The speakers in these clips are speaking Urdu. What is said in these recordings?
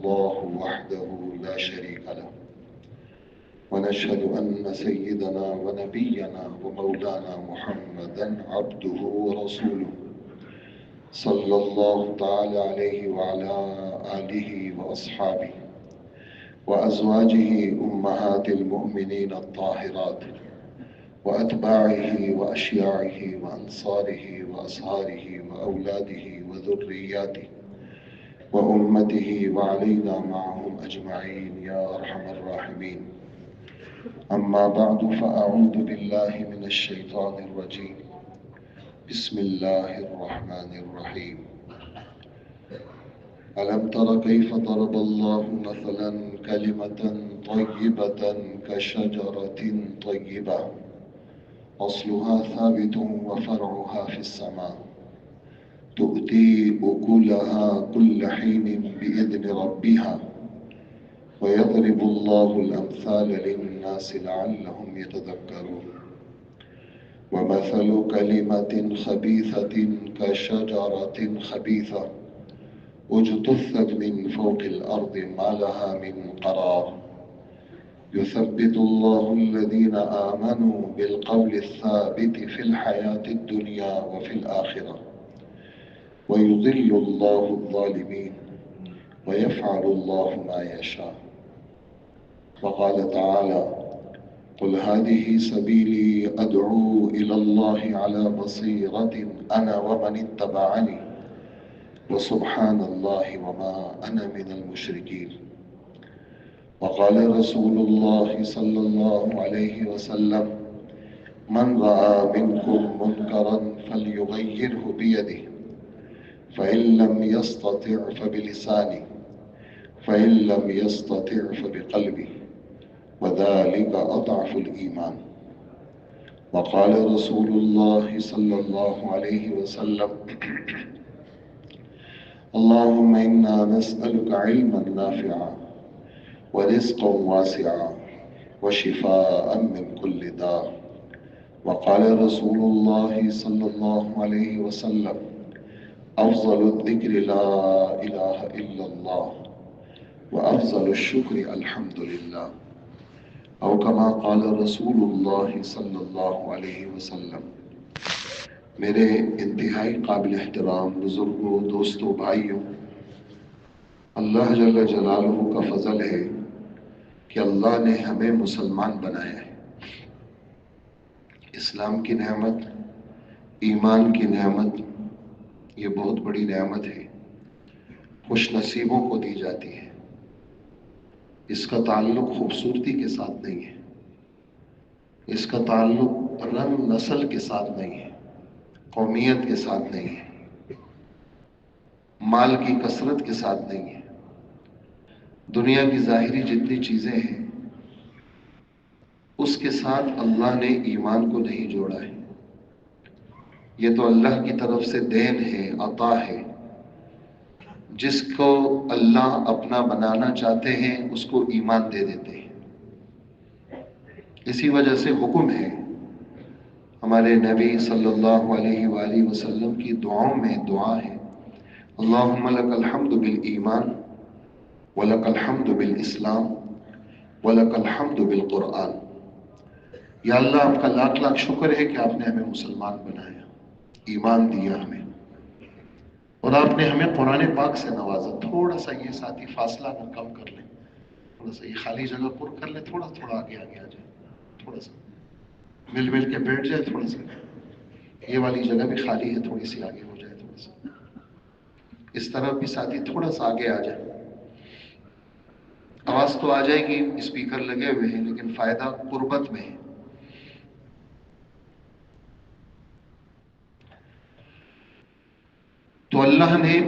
الله وحده لا شريك له ونشهد أن سيدنا ونبينا ومولانا محمدا عبده ورسوله صلى الله تعالى عليه وعلى آله وأصحابه وأزواجه أمهات المؤمنين الطاهرات وأتباعه وأشياعه وأنصاره وأصهاره وأولاده وذرياته وأمته وعلينا معهم أجمعين يا أرحم الراحمين. أما بعد فأعوذ بالله من الشيطان الرجيم. بسم الله الرحمن الرحيم. ألم تر كيف ضرب الله مثلا كلمة طيبة كشجرة طيبة أصلها ثابت وفرعها في السماء تؤتي أكلها كل حين بإذن ربها ويضرب الله الأمثال للناس لعلهم يتذكرون. ومثل كلمة خبيثة كشجرة خبيثة اجتثت من فوق الأرض ما لها من قرار يثبت الله الذين آمنوا بالقول الثابت في الحياة الدنيا وفي الآخرة ويضل الله الظالمين ويفعل الله ما يشاء. وقال تعالى: قل هذه سبيلي أدعو إلى الله على بصيرة أنا ومن اتبعني وسبحان الله وما أنا من المشركين. وقال رسول الله صلى الله عليه وسلم: من رأى منكم منكرا فليغيره بيده فإن لم يستطع فبلسانه فإن لم يستطع فبقلبه وذلك أضعف الإيمان. وقال رسول الله صلى الله عليه وسلم: اللهم إنا نسألك علما نافعا ورزقا واسعا وشفاء من كل داء. وقال رسول الله صلى الله عليه وسلم: أفضل الذكر لا إله إلا الله وأفضل الشكر الحمد لله، أو كما قال رسول اللہ صلی اللہ علیہ وسلم۔ میرے انتہائی قابل احترام بزرگوں، دوستوں، بھائیوں، اللہ جل جلالہ کا فضل ہے کہ اللہ نے ہمیں مسلمان بنایا ہے۔ اسلام کی نعمت، ایمان کی نعمت، یہ بہت بڑی نعمت ہے، خوش نصیبوں کو دی جاتی ہے۔ اس کا تعلق خوبصورتی کے ساتھ نہیں ہے، اس کا تعلق رنگ نسل کے ساتھ نہیں ہے، قومیت کے ساتھ نہیں ہے، مال کی کثرت کے ساتھ نہیں ہے، دنیا کی ظاہری جتنی چیزیں ہیں اس کے ساتھ اللہ نے ایمان کو نہیں جوڑا ہے۔ یہ تو اللہ کی طرف سے دین ہے، عطا ہے۔ جس کو اللہ اپنا بنانا چاہتے ہیں اس کو ایمان دے دیتے ہیں۔ اسی وجہ سے حکم ہے، ہمارے نبی صلی اللہ علیہ وآلہ وسلم کی دعاؤں میں دعا ہے: اللہم لک الحمد بالایمان ولک الحمد بالاسلام ولک الحمد بالقرآن۔ یا اللہ، آپ کا لاکھ لاکھ شکر ہے کہ آپ نے ہمیں مسلمان بنایا، ایمان دیا ہمیں، اور آپ نے ہمیں قرآن پاک سے نوازا۔ تھوڑا سا یہ ساتھی فاصلہ نہ کم کر لیں، تھوڑا سا یہ خالی جگہ پر کر لیں، تھوڑا تھوڑا آگے آگے آ جائے، تھوڑا سا مل مل کے بیٹھ جائے، تھوڑا سا یہ والی جگہ بھی خالی ہے، تھوڑی سی آگے ہو جائے، تھوڑا سا اس طرح بھی ساتھی تھوڑا سا آگے آ جائے۔ آواز تو آ جائے گی، اسپیکر لگے ہوئے ہیں، لیکن فائدہ قربت میں ہے۔ تو اللہ نے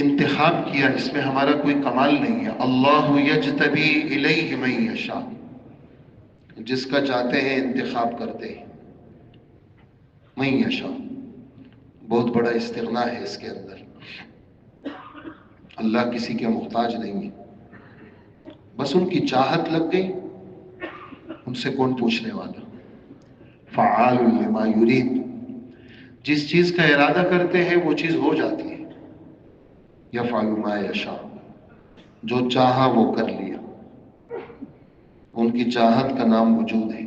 انتخاب کیا، اس میں ہمارا کوئی کمال نہیں ہے۔ اللہ یجتبی الیہ من یشاء، جس کا چاہتے ہیں انتخاب کرتے ہیں۔ من یشاء، بہت بڑا استغنا ہے اس کے اندر۔ اللہ کسی کے محتاج نہیں ہے، بس ان کی چاہت لگ گئی، ان سے کون پوچھنے والا۔ فعال لما یرید، جس چیز کا ارادہ کرتے ہیں وہ چیز ہو جاتی ہے۔ یفعل ما یشاء، جو چاہا وہ کر لیا، ان کی چاہت کا نام وجود ہے،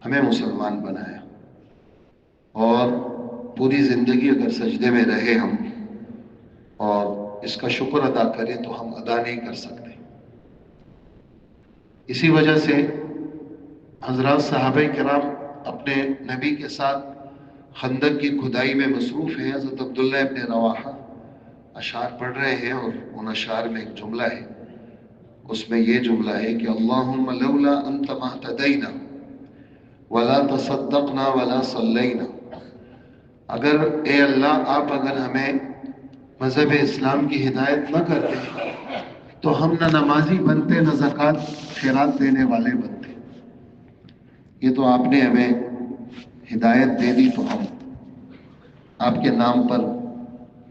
ہمیں مسلمان بنایا، اور پوری زندگی اگر سجدے میں رہے ہم اور اس کا شکر ادا کریں تو ہم ادا نہیں کر سکتے۔ اسی وجہ سے حضرات صحابہ کرام اپنے نبی کے ساتھ خندق کی کھدائی میں مصروف ہیں۔ حضرت عبداللہ ابن رواحہ اشعار پڑھ رہے ہیں، اور ان اشعار میں ایک جملہ ہے، اس میں یہ جملہ ہے کہ اللہم لولا انت مہتدینا ولا تصدقنا ولا صلینا، اگر اے اللہ آپ اگر ہمیں مذہب اسلام کی ہدایت نہ کرتے تو ہم نہ نمازی بنتے، نہ زکوٰۃ خیرات دینے والے بنتے۔ یہ تو آپ نے ہمیں ہدایت دے دی تو ہم آپ کے نام پر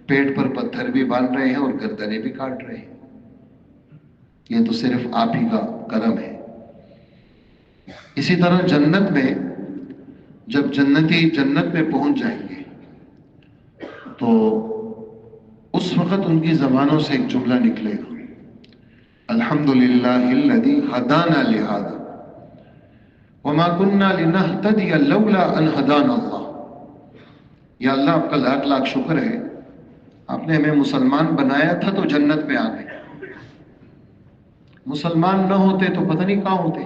پیٹ پر پتھر بھی باندھ رہے ہیں اور گردنیں بھی کاٹ رہے ہیں۔ یہ تو صرف آپ ہی کا کرم ہے۔ اسی طرح جنت میں جب جنتی جنت میں پہنچ جائیں گے تو اس وقت ان کی زبانوں سے ایک جملہ نکلے گا، الحمدللہ الذی ہدانا لہذا وما كنا لنهتدی لولا ان ہدانا اللہ۔ یا اللہ آپ کا لاکھ لاکھ شکر ہے، آپ نے ہمیں مسلمان بنایا تھا تو جنت میں آ گئے، مسلمان نہ ہوتے تو پتہ نہیں کہاں ہوتے۔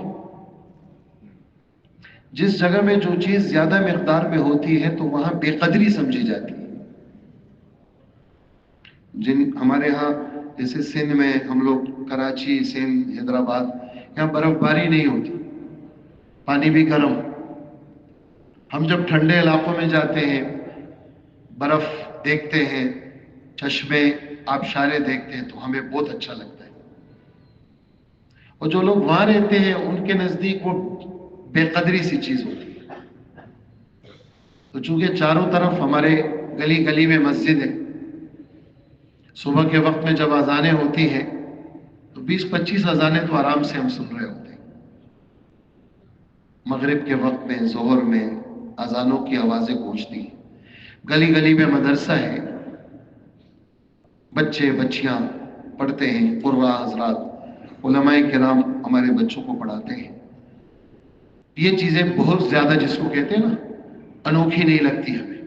جس جگہ میں جو چیز زیادہ مقدار میں ہوتی ہے تو وہاں بے قدری سمجھی جاتی ہے۔ ہمارے ہاں جیسے سندھ میں ہم لوگ کراچی، سندھ، حیدرآباد، یہاں برف باری نہیں ہوتی، پانی بھی گرم۔ ہم جب ٹھنڈے علاقوں میں جاتے ہیں، برف دیکھتے ہیں، چشمے آبشاریں دیکھتے ہیں تو ہمیں بہت اچھا لگتا ہے، اور جو لوگ وہاں رہتے ہیں ان کے نزدیک وہ بے قدری سی چیز ہوتی ہے۔ تو چونکہ چاروں طرف ہمارے گلی گلی میں مسجد ہے، صبح کے وقت میں جب اذانیں ہوتی ہیں تو 20-25 اذانیں تو آرام سے ہم سن رہے ہوتے ہیں۔ مغرب کے وقت میں، ظہر میں اذانوں کی آوازیں گونجتی ہیں، گلی گلی میں مدرسہ ہے، بچے بچیاں پڑھتے ہیں، قرآن حضرات علماء کرام ہمارے بچوں کو پڑھاتے ہیں۔ یہ چیزیں بہت زیادہ جس کو کہتے ہیں نا انوکھی نہیں لگتی ہمیں،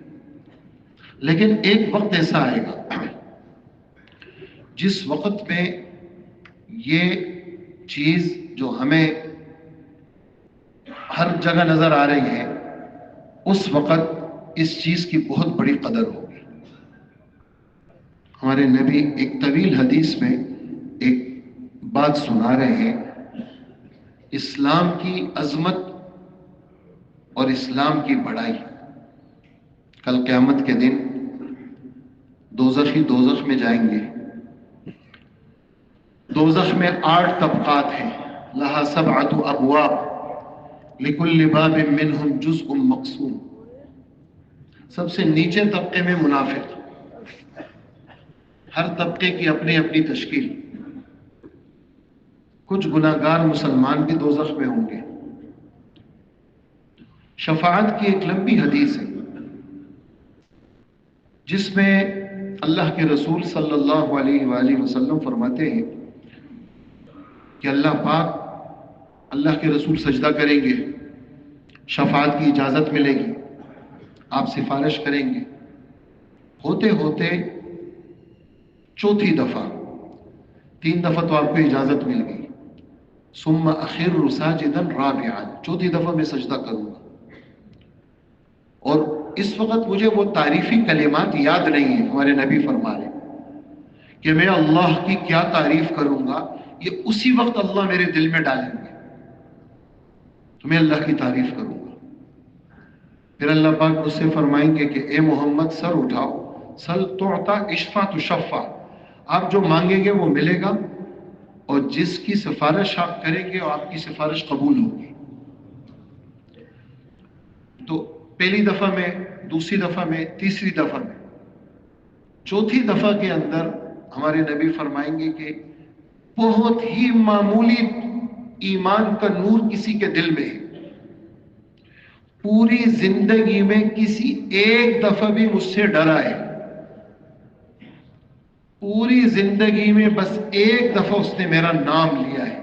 لیکن ایک وقت ایسا آئے گا جس وقت میں یہ چیز جو ہمیں ہر جگہ نظر آ رہی ہے، اس وقت اس چیز کی بہت بڑی قدر ہوگی۔ ہمارے نبی ایک طویل حدیث میں ایک بات سنا رہے ہیں، اسلام کی عظمت اور اسلام کی بڑائی۔ کل قیامت کے دن دوزخی دوزخ میں جائیں گے، دوزخ میں 8 طبقات ہیں، لہا 7 ابواب لکل باب منہم جزء مقسوم۔ سب سے نیچے طبقے میں منافق، ہر طبقے کی اپنی اپنی تشکیل۔ کچھ گناہگار مسلمان بھی دوزخ میں ہوں گے۔ شفاعت کی ایک لمبی حدیث ہے جس میں اللہ کے رسول صلی اللہ علیہ وآلہ وسلم فرماتے ہیں کہ اللہ پاک، اللہ کے رسول سجدہ کریں گے، شفاعت کی اجازت ملے گی، آپ سفارش کریں گے، ہوتے ہوتے چوتھی دفعہ، 3 دفعہ تو آپ کو اجازت مل گئی، ثم اخر ساجدا رابعا، چوتھی دفعہ میں سجدہ کروں گا، اور اس وقت مجھے وہ تعریفی کلمات یاد نہیں ہیں۔ ہمارے نبی فرما رہے ہیں کہ میں اللہ کی کیا تعریف کروں گا، یہ اسی وقت اللہ میرے دل میں ڈالیں گے تو میں اللہ کی تعریف کروں گا۔ پھر اللہ پاک مجھ سے فرمائیں گے کہ اے محمد سر اٹھاؤ، سل تعطا اشفع تشفع، آپ جو مانگیں گے وہ ملے گا، اور جس کی سفارش آپ کریں گے اور آپ کی سفارش قبول ہوگی۔ تو پہلی دفعہ میں، دوسری دفعہ میں، تیسری دفعہ میں، چوتھی دفعہ کے اندر ہمارے نبی فرمائیں گے کہ بہت ہی معمولی ایمان کا نور کسی کے دل میں ہے، پوری زندگی میں کسی ایک دفعہ بھی مجھ سے ڈرا ہے، پوری زندگی میں بس ایک دفعہ اس نے میرا نام لیا ہے،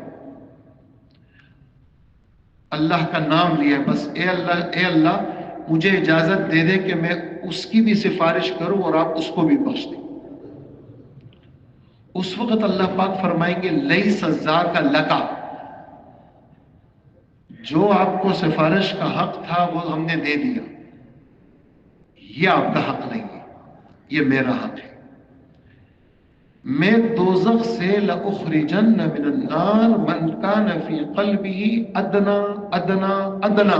اللہ کا نام لیا ہے، بس اے اللہ مجھے اجازت دے دے کہ میں اس کی بھی سفارش کروں اور آپ اس کو بھی بخش دیں۔ اس وقت اللہ پاک فرمائیں گے لیس ذاک لکا، جو آپ کو سفارش کا حق تھا وہ ہم نے دے دیا، یہ آپ کا حق نہیں ہے، یہ میرا حق ہے۔ میں دوزخ سے لأخرجن من النار من کان فی قلبہ ادنا ادنا ادنا،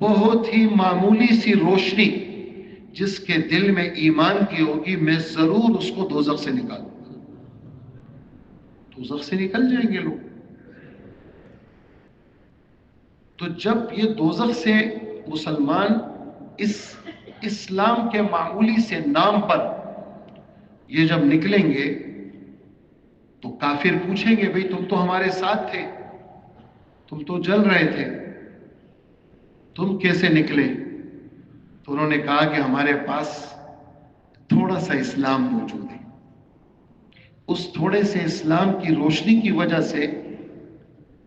بہت ہی معمولی سی روشنی جس کے دل میں ایمان کی ہوگی، میں ضرور اس کو دوزخ سے نکالوں گا۔ دوزخ سے نکل جائیں گے لوگ۔ تو جب یہ دوزخ سے مسلمان اس اسلام کے معمولی سے نام پر یہ جب نکلیں گے تو کافر پوچھیں گے بھئی تم تو ہمارے ساتھ تھے، تم تو جل رہے تھے، تم کیسے نکلے؟ تو انہوں نے کہا کہ ہمارے پاس تھوڑا سا اسلام موجود ہے، اس تھوڑے سے اسلام کی روشنی کی وجہ سے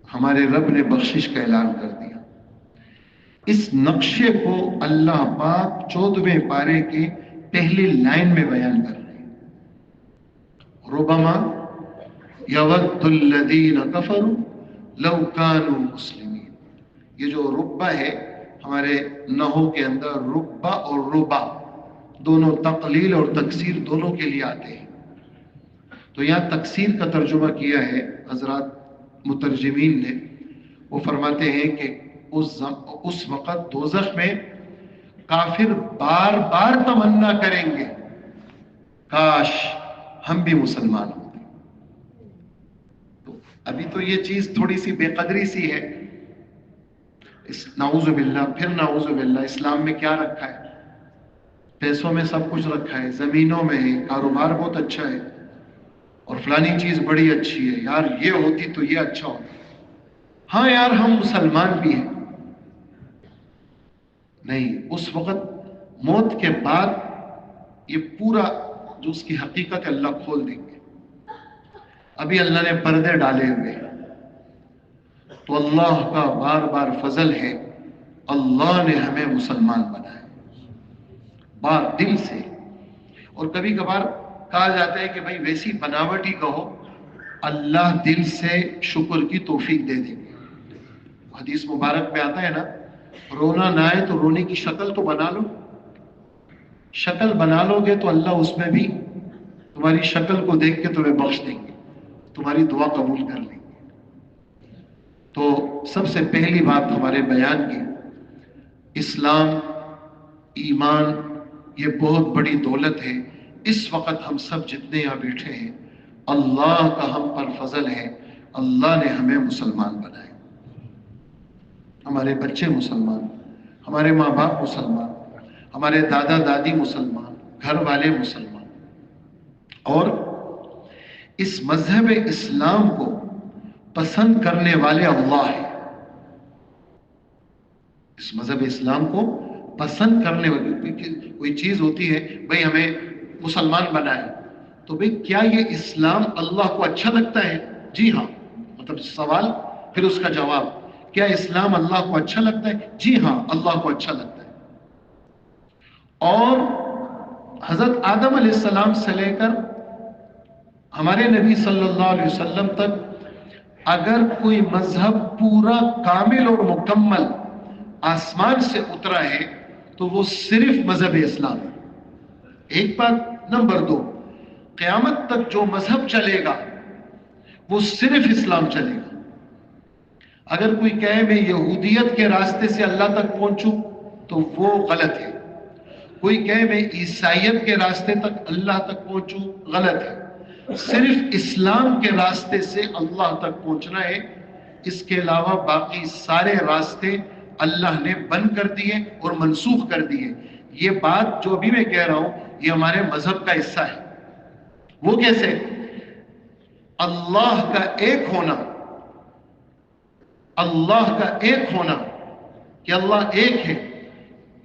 ہمارے رب نے بخشش کا اعلان کر دیا۔ اس نقشے کو اللہ پاک 14ویں پارے کے پہلی لائن میں بیان کر رہے ہیں۔ ربما یود الذین کفروا لو کانوا مسلمین، یہ جو ربا ہے ہمارے نحو کے اندر ربا اور ربا دونوں تقلیل اور تکسیر دونوں کے لیے آتے ہیں۔ تو یہاں تکسیر کا ترجمہ کیا ہے حضرات مترجمین نے، وہ فرماتے ہیں کہ اس وقت دوزخ میں کافر بار بار تمنا کریں گے کاش ہم بھی مسلمان ہوتے۔ تو ابھی تو یہ چیز تھوڑی سی بے قدری سی ہے، نعوذ باللہ، پھر نعوذ باللہ اسلام میں کیا رکھا ہے؟ پیسوں میں سب کچھ رکھا ہے، زمینوں میں ہے، کاروبار بہت اچھا ہے، اور فلانی چیز بڑی اچھی ہے، یار یہ ہوتی تو یہ اچھا ہوتا۔ ہاں یار ہم مسلمان بھی ہیں۔ نہیں، اس وقت موت کے بعد یہ پورا جو اس کی حقیقت ہے اللہ کھول دیں گے۔ ابھی اللہ نے پردے ڈالے ہوئے ہیں، تو اللہ کا بار بار فضل ہے، اللہ نے ہمیں مسلمان بنایا بار دل سے۔ اور کبھی کبھار کہا جاتا ہے کہ بھائی ویسی بناوٹ ہی کہو، اللہ دل سے شکر کی توفیق دے دیں گے۔ حدیث مبارک میں آتا ہے نا، رونا نہ آئے تو رونے کی شکل تو بنا لو، شکل بنا لو گے تو اللہ اس میں بھی تمہاری شکل کو دیکھ کے تمہیں بخش دیں گے، تمہاری دعا قبول کر لیں گے۔ تو سب سے پہلی بات ہمارے بیان کی، اسلام، ایمان، یہ بہت بڑی دولت ہے۔ اس وقت ہم سب جتنے یہاں بیٹھے ہیں، اللہ کا ہم پر فضل ہے، اللہ نے ہمیں مسلمان بنائے، ہمارے بچے مسلمان، ہمارے ماں باپ مسلمان، ہمارے دادا دادی مسلمان، گھر والے مسلمان، اور اس مذہب اسلام کو پسند کرنے والے اللہ ہیں۔ اس مذہب اسلام کو پسند کرنے والی کوئی چیز ہوتی ہے، بھئی ہمیں مسلمان بنائے، تو بھئی کیا یہ اسلام اللہ کو اچھا لگتا ہے؟ جی ہاں، مطلب سوال پھر اس کا جواب، کیا اسلام اللہ کو اچھا لگتا ہے؟ جی ہاں، اللہ کو اچھا لگتا ہے۔ اور حضرت آدم علیہ السلام سے لے کر ہمارے نبی صلی اللہ علیہ وسلم تک اگر کوئی مذہب پورا کامل اور مکمل آسمان سے اترا ہے تو وہ صرف مذہب اسلام ہے۔ ایک بات۔ نمبر 2، قیامت تک جو مذہب چلے گا وہ صرف اسلام چلے گا۔ اگر کوئی کہے میں یہودیت کے راستے سے اللہ تک پہنچوں تو وہ غلط ہے، کوئی کہے میں عیسائیت کے راستے تک اللہ تک پہنچوں، غلط ہے۔ صرف اسلام کے راستے سے اللہ تک پہنچنا ہے، اس کے علاوہ باقی سارے راستے اللہ نے بند کر دیے اور منسوخ کر دیے۔ یہ بات جو ابھی میں کہہ رہا ہوں یہ ہمارے مذہب کا حصہ ہے۔ وہ کیسے؟ اللہ کا ایک ہونا، اللہ کا ایک ہونا کہ اللہ ایک ہے،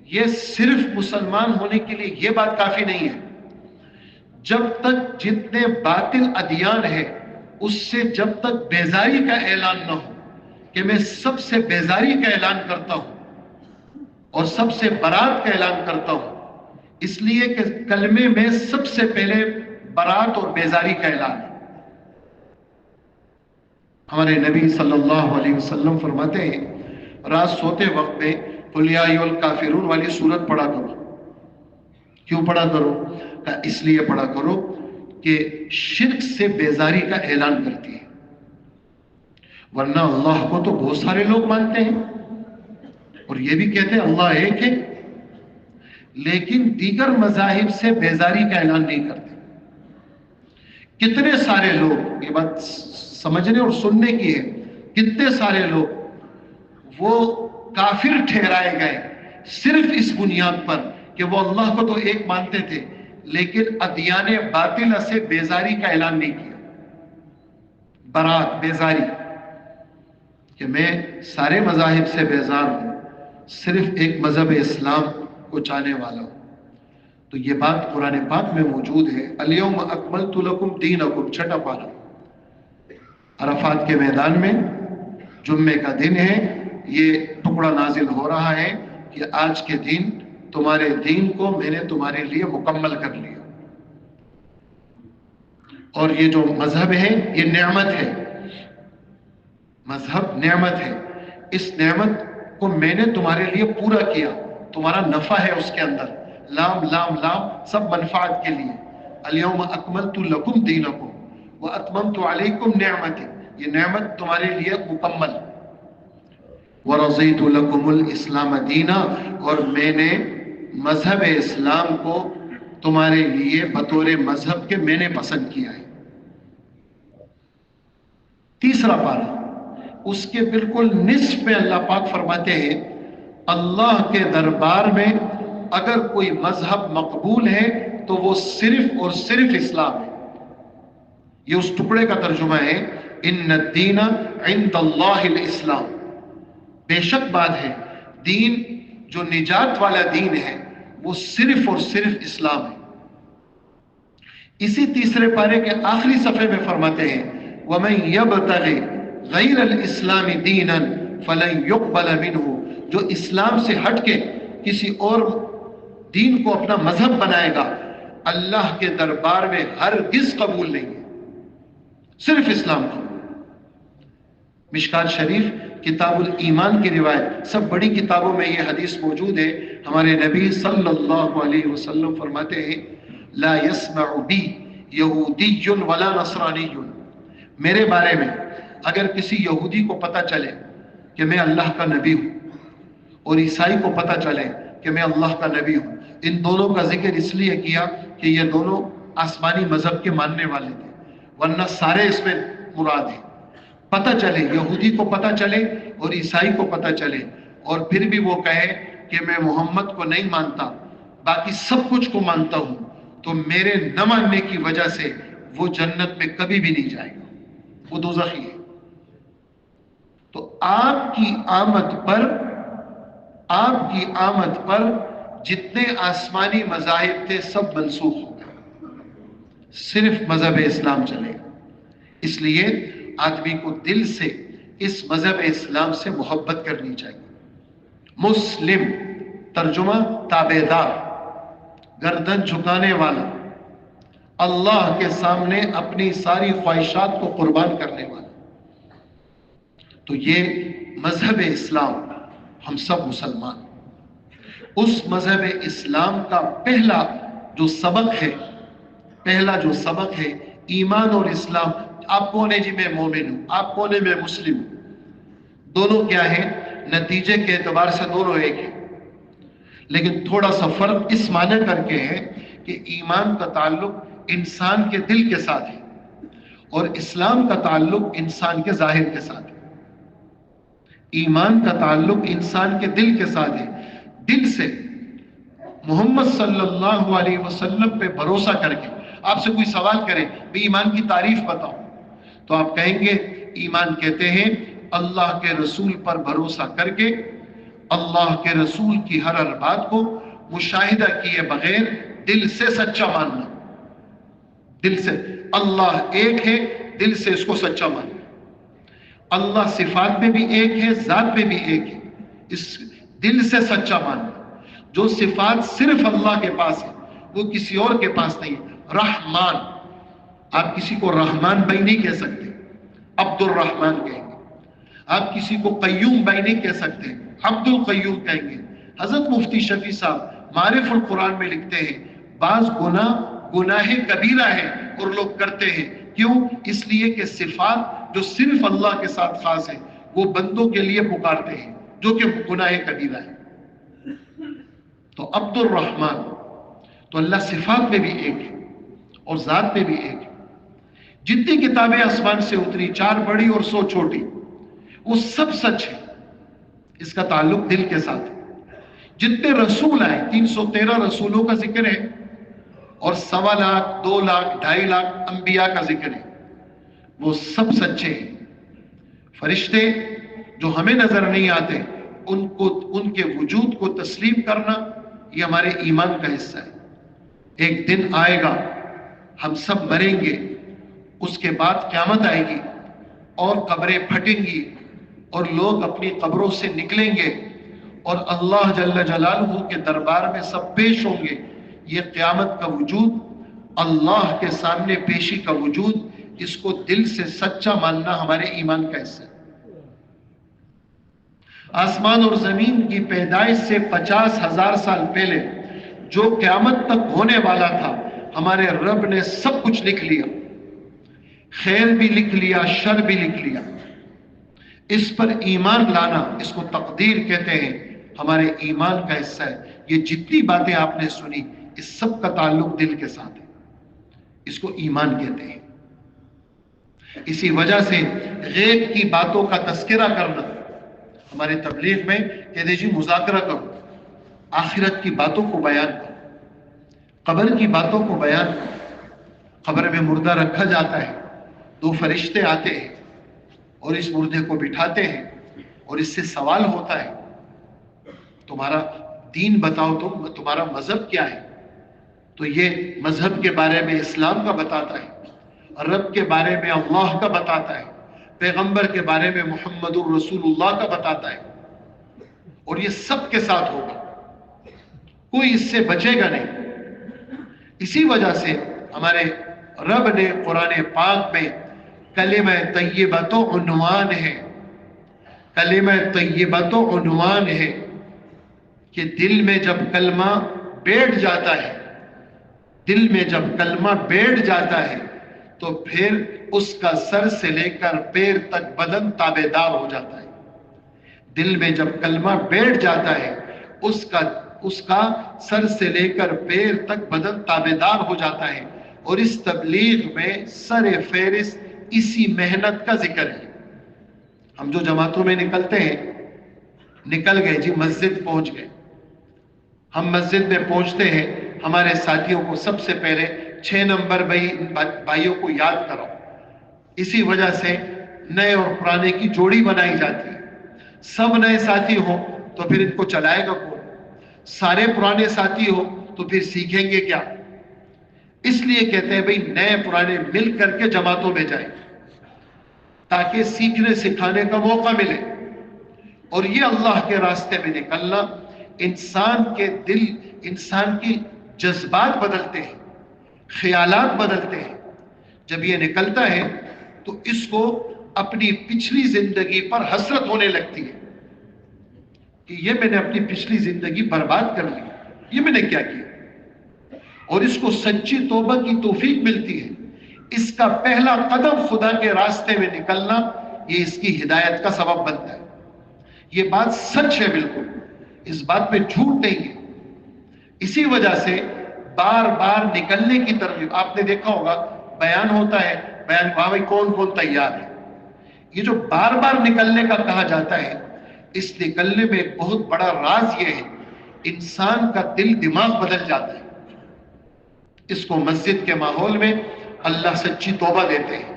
یہ صرف مسلمان ہونے کے لیے یہ بات کافی نہیں ہے۔ جب تک جتنے باطل ادیان ہیں اس سے جب تک بیزاری کا اعلان نہ ہو کہ میں سب سے بیزاری کا اعلان کرتا ہوں اور سب سے برات کا اعلان کرتا ہوں، اس لیے کہ کلمے میں سب سے پہلے برات اور بیزاری کا اعلان ہے۔ ہمارے نبی صلی اللہ علیہ وسلم فرماتے ہیں رات سوتے وقت میں قل یا ایھا الکافرون والی سورت پڑھا کرو۔ کیوں پڑھا کرو؟ کہ اس لیے پڑھا کرو کہ شرک سے بیزاری کا اعلان کرتی ہے، ورنہ اللہ کو تو بہت سارے لوگ مانتے ہیں اور یہ بھی کہتے ہیں اللہ ایک ہے، لیکن دیگر مذاہب سے بیزاری کا اعلان نہیں کرتے۔ کتنے سارے لوگ، یہ بات سمجھنے اور سننے کی ہے، کتنے سارے لوگ وہ کافر ٹھہرائے گئے صرف اس بنیاد پر کہ وہ اللہ کو تو ایک مانتے تھے لیکن ادیان باطلہ سے بیزاری کا اعلان نہیں کیا۔ برات، بیزاری، کہ میں سارے مذاہب سے بیزار ہوں، صرف ایک مذہب اسلام کو چاہنے والا ہوں۔ تو یہ بات قرآن پاک میں موجود ہے، الیوم اکملت لکم دینکم، چھٹا پارہ، عرفات کے میدان میں جمعے کا دن ہے، یہ ٹکڑا نازل ہو رہا ہے کہ آج کے دن تمہارے دین کو میں نے تمہارے لیے مکمل کر لیا۔ اور یہ جو مذہب ہے یہ نعمت ہے، مذہب نعمت ہے، اس نعمت کو میں نے تمہارے لیے پورا کیا، تمہارا نفع ہے اس کے اندر، لام لام لام سب منفعت کے لیے۔ الیوم اکملت لکم دینکم واتممت علیکم نعمتی، یہ نعمت تمہارے لیے مکمل۔ ورضیت لکم الاسلام دینا، اور میں نے مذہب اسلام کو تمہارے لیے بطور مذہب کے میں نے پسند کیا ہے۔ تیسرا پارہ، اس کے بالکل نصف میں اللہ پاک فرماتے ہیں اللہ کے دربار میں اگر کوئی مذہب مقبول ہے تو وہ صرف اور صرف اسلام ہے۔ یہ اس ٹکڑے کا ترجمہ ہے، ان الدین عند اللہ الاسلام، بے شک بات ہے دین جو نجات والا دین ہے وہ صرف اور صرف اسلام ہے۔ اسی تیسرے پارے کے آخری صفحے میں فرماتے ہیں وَمَن يَبْتَغِ غَيْرَ الْإِسْلَامِ دِينًا فَلَن يُقْبَلَ مِنْهُ، جو اسلام سے ہٹ کے کسی اور دین کو اپنا مذہب بنائے گا اللہ کے دربار میں ہرگز قبول نہیں ہے، صرف اسلام کو۔ مشکات شریف کتاب الایمان کی روایت، سب بڑی کتابوں میں یہ حدیث موجود ہے۔ ہمارے نبی صلی اللہ علیہ وسلم فرماتے ہیں لا يسمع بی یہودی ولا نصرانی، میرے بارے میں اگر کسی یہودی کو پتہ چلے کہ میں اللہ کا نبی ہوں اور عیسائی کو پتہ چلے کہ میں اللہ کا نبی ہوں، ان دونوں کا ذکر اس لیے کیا کہ یہ دونوں آسمانی مذہب کے ماننے والے تھے، ورنہ سارے اس میں مراد ہیں۔ پتہ چلے، یہودی کو پتہ چلے اور عیسائی کو پتہ چلے، اور پھر بھی وہ کہے کہ میں محمد کو نہیں مانتا، باقی سب کچھ کو مانتا ہوں، تو میرے نہ ماننے کی وجہ سے وہ جنت میں کبھی بھی نہیں جائے گا، وہ دوزخی ہے۔ تو آپ کی آمد پر جتنے آسمانی مذاہب تھے سب منسوخ ہو گئے، صرف مذہب اسلام چلے گا۔ اس لیے آدمی کو دل سے اس مذہب اسلام سے محبت کرنی چاہیے۔ مسلم ترجمہ تابعدار، گردن جھکانے والا، اللہ کے سامنے اپنی ساری خواہشات کو قربان کرنے والا۔ تو یہ مذہب اسلام، ہم سب مسلمان اس مذہب اسلام کا پہلا جو سبق ہے ایمان اور اسلام۔ آپ کون ہے؟ جی میں مومن ہوں۔ آپ کون ہے؟ میں مسلم ہوں۔ دونوں کیا ہیں؟ نتیجے کے اعتبار سے دونوں ایک ہیں، لیکن تھوڑا سا فرق اس معنی کر کے ہے کہ ایمان کا تعلق انسان کے دل کے ساتھ ہے اور اسلام کا تعلق انسان کے ظاہر کے ساتھ ہے۔ ایمان کا تعلق انسان کے دل کے ساتھ ہے، دل سے محمد صلی اللہ علیہ وسلم پہ بھروسہ کر کے آپ سے کوئی سوال کرے بھی ایمان کی تعریف بتاؤ تو آپ کہیں گے ایمان کہتے ہیں اللہ کے رسول پر بھروسہ کر کے اللہ کے رسول کی ہر بات کو مشاہدہ کیے بغیر دل سے سچا ماننا۔ دل سے اللہ ایک ہے، دل سے اس کو سچا ماننا۔ اللہ صفات میں بھی ایک ہے، ذات میں بھی ایک ہے، اس دل سے سچا ماننا۔ جو صفات صرف اللہ کے پاس ہے وہ کسی اور کے پاس نہیں ہے۔ رحمان، آپ کسی کو رحمان بھائی نہیں کہہ سکتے، عبد الرحمان کہیں گے۔ آپ کسی کو قیوم بھائی نہیں کہہ سکتے، عبد القیوم کہیں گے۔ حضرت مفتی شفیع صاحب معارف القرآن میں لکھتے ہیں بعض گناہ کبیرہ ہے اور لوگ کرتے ہیں، کیوں؟ اس لیے کہ صفات جو صرف اللہ کے ساتھ خاص ہے وہ بندوں کے لیے پکارتے ہیں جو کہ گناہ کبیرہ ہے۔ تو عبد الرحمن، تو اللہ صفات میں بھی ایک ہے اور ذات میں بھی ایک ہے۔ جتنی کتابیں آسمان سے اتری، 4 بڑی اور 100 چھوٹی، وہ سب سچ ہے، اس کا تعلق دل کے ساتھ ہے۔ جتنے رسول آئے، 313 رسولوں کا ذکر ہے اور 1.25 لاکھ 2 لاکھ 2.5 لاکھ انبیاء کا ذکر ہے، وہ سب سچے ہیں۔ فرشتے جو ہمیں نظر نہیں آتے ان کے وجود کو تسلیم کرنا یہ ہمارے ایمان کا حصہ ہے۔ ایک دن آئے گا ہم سب مریں گے، اس کے بعد قیامت آئے گی اور قبریں پھٹیں گی اور لوگ اپنی قبروں سے نکلیں گے اور اللہ جل جلالہ کے دربار میں سب پیش ہوں گے۔ یہ قیامت کا وجود، اللہ کے سامنے پیشی کا وجود، اس کو دل سے سچا ماننا ہمارے ایمان کا حصہ ہے۔ آسمان اور زمین کی پیدائش سے 50,000 سال پہلے جو قیامت تک ہونے والا تھا، ہمارے رب نے سب کچھ لکھ لیا، خیر بھی لکھ لیا، شر بھی لکھ لیا۔ اس پر ایمان لانا، اس کو تقدیر کہتے ہیں، ہمارے ایمان کا حصہ ہے۔ یہ جتنی باتیں آپ نے سنی، اس سب کا تعلق دل کے ساتھ ہے، اس کو ایمان کہتے ہیں۔ اسی وجہ سے غیب کی باتوں کا تذکرہ کرنا، ہمارے تبلیغ میں کہتے جی مذاکرہ کرو، آخرت کی باتوں کو بیان کرو، قبر کی باتوں کو بیان کرو۔ قبر میں مردہ رکھا جاتا ہے، 2 فرشتے آتے ہیں اور اس مردے کو بٹھاتے ہیں اور اس سے سوال ہوتا ہے تمہارا دین بتاؤ، تمہارا مذہب کیا ہے؟ تو یہ مذہب کے بارے میں اسلام کا بتاتا ہے، رب کے بارے میں اللہ کا بتاتا ہے، پیغمبر کے بارے میں محمد الرسول اللہ کا بتاتا ہے، اور یہ سب کے ساتھ ہوگا، کوئی اس سے بچے گا نہیں۔ اسی وجہ سے ہمارے رب نے قرآن پاک میں کلمہ طیبہ تو عنوان ہے، کلمہ طیبہ تو عنوان ہے کہ دل میں جب کلمہ بیٹھ جاتا ہے، دل میں جب کلمہ بیٹھ جاتا ہے تو پھر اس کا سر سے لے کر پیر تک بدن تابع دار ہو جاتا ہے۔ دل میں جب کلمہ بیٹھ جاتا ہے اس کا سر سے لے کر پیر تک بدن تابع دار ہو جاتا ہے۔ اور اس تبلیغ میں سر فہرست اسی محنت کا ذکر ہے۔ ہم جو جماعتوں میں نکلتے ہیں، نکل گئے جی مسجد پہنچ گئے، ہم مسجد میں پہنچتے ہیں، ہمارے ساتھیوں کو سب سے پہلے 6 نمبر بھائیوں کو یاد کرو۔ اسی وجہ سے نئے اور پرانے کی جوڑی بنائی جاتی ہے۔ سب نئے ساتھی ہو تو پھر ان کو چلائے گا کون؟ سارے پرانے ساتھی ہو تو پھر سیکھیں گے کیا؟ اس لیے کہتے ہیں بھئی نئے پرانے مل کر کے جماعتوں میں جائیں تاکہ سیکھنے سکھانے کا موقع ملے۔ اور یہ اللہ کے راستے میں نکلنا، انسان کے دل، انسان کی جذبات بدلتے ہیں، خیالات بدلتے ہیں۔ جب یہ نکلتا ہے تو اس کو اپنی پچھلی زندگی پر حسرت ہونے لگتی ہے کہ یہ میں نے اپنی پچھلی زندگی برباد کر لی، یہ میں نے کیا کیا؟ اور اس کو سچی توبہ کی توفیق ملتی ہے۔ اس کا پہلا قدم خدا کے راستے میں نکلنا، یہ اس کی ہدایت کا سبب بنتا ہے۔ یہ بات سچ ہے، بالکل اس بات پہ جھوٹ نہیں ہے۔ اسی وجہ سے بار بار نکلنے کی ترغیب، آپ نے دیکھا ہوگا بیان ہوتا ہے، بیان بھائی کون کون تیار ہے۔ یہ جو بار بار نکلنے کا کہا جاتا ہے، اس نکلنے میں ایک بہت بڑا راز یہ ہے، انسان کا دل دماغ بدل جاتا ہے۔ اس کو مسجد کے ماحول میں اللہ سچی توبہ دیتے ہیں،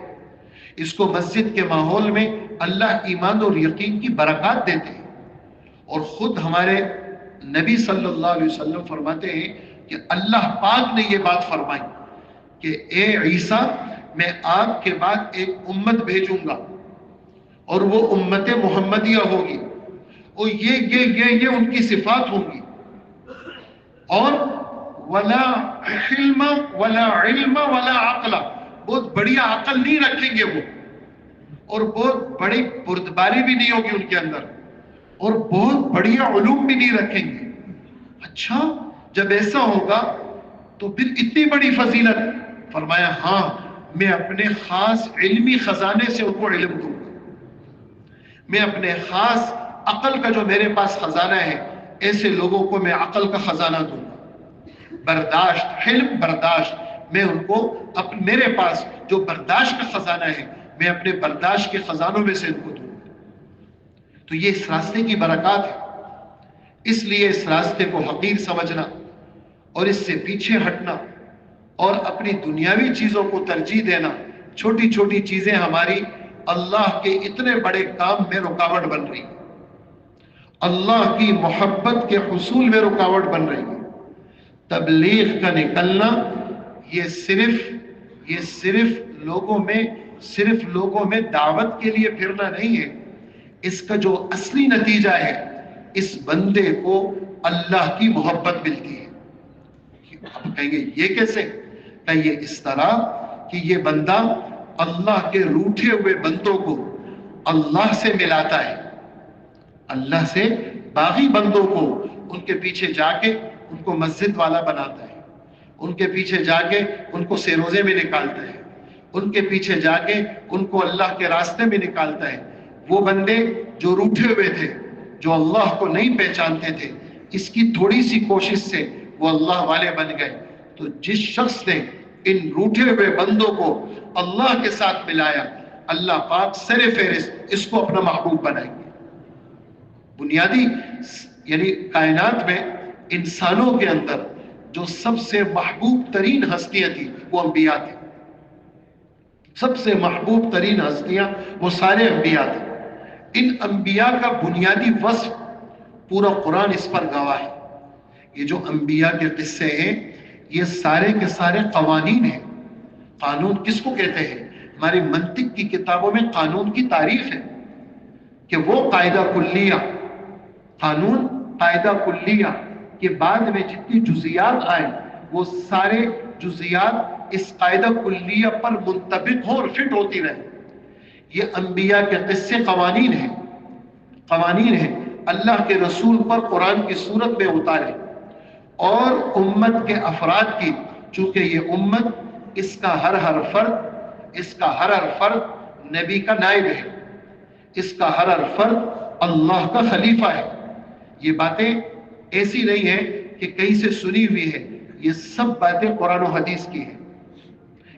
اس کو مسجد کے ماحول میں اللہ ایمان اور یقین کی برکات دیتے ہیں۔ اور خود ہمارے نبی صلی اللہ علیہ وسلم فرماتے ہیں کہ اللہ پاک نے یہ بات فرمائی کہ اے عیسیٰ میں آپ کے بعد ایک امت بھیجوں گا اور وہ امت محمدیہ ہوگی، اور یہ ان کی صفات ہوں گی، اور ولا حلم ولا علم ولا عقل، بہت بڑی عقل نہیں رکھیں گے وہ، اور بہت بڑی بردباری بھی نہیں ہوگی ان کے اندر، اور بہت بڑھیا علوم بھی نہیں رکھیں گے۔ اچھا جب ایسا ہوگا تو پھر اتنی بڑی فضیلت؟ فرمایا ہاں، میں اپنے خاص علمی خزانے سے ان کو علم دوں گا، میں اپنے خاص عقل کا جو میرے پاس خزانہ ہے، ایسے لوگوں کو میں عقل کا خزانہ دوں گا، برداشت، حلم، برداشت، میں ان کو میرے پاس جو برداشت کا خزانہ ہے، میں اپنے برداشت کے خزانوں میں سے ان کو دوں گا۔ تو یہ اس راستے کی برکات ہے۔ اس لیے اس راستے کو حقیر سمجھنا اور اس سے پیچھے ہٹنا اور اپنی دنیاوی چیزوں کو ترجیح دینا، چھوٹی چھوٹی چیزیں ہماری اللہ کے اتنے بڑے کام میں رکاوٹ بن رہی، اللہ کی محبت کے حصول میں رکاوٹ بن رہی ہے۔ تبلیغ کا نکلنا یہ صرف لوگوں میں دعوت کے لیے پھرنا نہیں ہے، اس کا جو اصلی نتیجہ ہے، اس بندے کو اللہ کی محبت ملتی ہے۔ اب کہیں گے یہ کیسے؟ کہ یہ اس طرح کہ یہ بندہ اللہ کے روٹھے ہوئے بندوں کو اللہ سے ملاتا ہے، اللہ سے باغی بندوں کو ان کے پیچھے جا کے ان کو مسجد والا بناتا ہے، ان کے پیچھے جا کے ان کو سیروزے میں نکالتا ہے، ان کے پیچھے جا کے ان کو اللہ کے راستے میں نکالتا ہے۔ وہ بندے جو روٹھے ہوئے تھے، جو اللہ کو نہیں پہچانتے تھے، اس کی تھوڑی سی کوشش سے وہ اللہ والے بن گئے۔ تو جس شخص نے ان روٹھے ہوئے بندوں کو اللہ کے ساتھ ملایا، اللہ پاک سر فہرست اس کو اپنا محبوب بنائیں گے۔ بنیادی یعنی کائنات میں انسانوں کے اندر جو سب سے محبوب ترین ہستیاں تھیں وہ انبیاء تھے، سب سے محبوب ترین ہستیاں وہ سارے انبیاء تھے۔ ان انبیاء کا بنیادی وصف پورا قرآن اس پر گواہ ہے۔ یہ جو انبیاء کے قصے ہیں یہ سارے کے سارے قوانین ہیں۔ قانون کس کو کہتے ہیں؟ ہماری منطق کی کتابوں میں قانون کی تعریف ہے کہ وہ قاعدہ کلیہ، قانون قاعدہ کلیہ کے بعد میں جتنی جزیات آئیں وہ سارے جزیات اس قاعدہ کلیہ پر منطبق ہوں اور فٹ ہوتی رہیں۔ یہ انبیاء کے قصے قوانین ہیں اللہ کے رسول پر قرآن کی صورت میں اتارے، اور امت کے افراد کی، چونکہ یہ امت اس کا ہر فرد نبی کا نائب ہے، اس کا ہر فرد اللہ کا خلیفہ ہے۔ یہ باتیں ایسی نہیں ہیں کہ کہیں سے سنی ہوئی ہے، یہ سب باتیں قرآن و حدیث کی ہیں،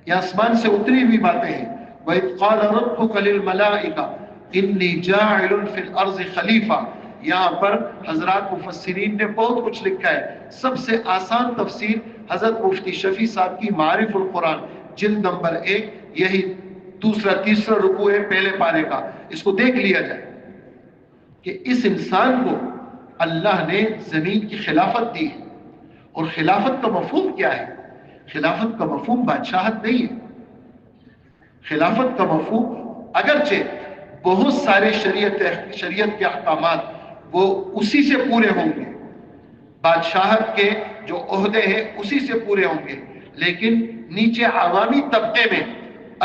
یہ آسمان سے اتری ہوئی باتیں ہیں۔ وَإِذْ قَالَ رَبُّكَ لِلْمَلَائِكَةِ إِنِّي جَاعِلٌ فِي الْأَرْضِ خَلِيفَةً، یہاں پر حضرات مفسرین نے بہت کچھ لکھا ہے۔ سب سے آسان تفسیر حضرت مفتی شفیع صاحب کی معارف القرآن جلد نمبر 1، یہی دوسرا تیسرا رکوع ہے پہلے پارے کا، اس کو دیکھ لیا جائے کہ اس انسان کو اللہ نے زمین کی خلافت دی ہے۔ اور خلافت کا مفہوم کیا ہے؟ خلافت کا مفہوم بادشاہت نہیں ہے۔ خلافت کا مفہوم اگرچہ بہت سارے شریعت کے احکامات وہ اسی سے پورے ہوں گے، بادشاہت کے جو عہدے ہیں اسی سے پورے ہوں گے، لیکن نیچے عوامی طبقے میں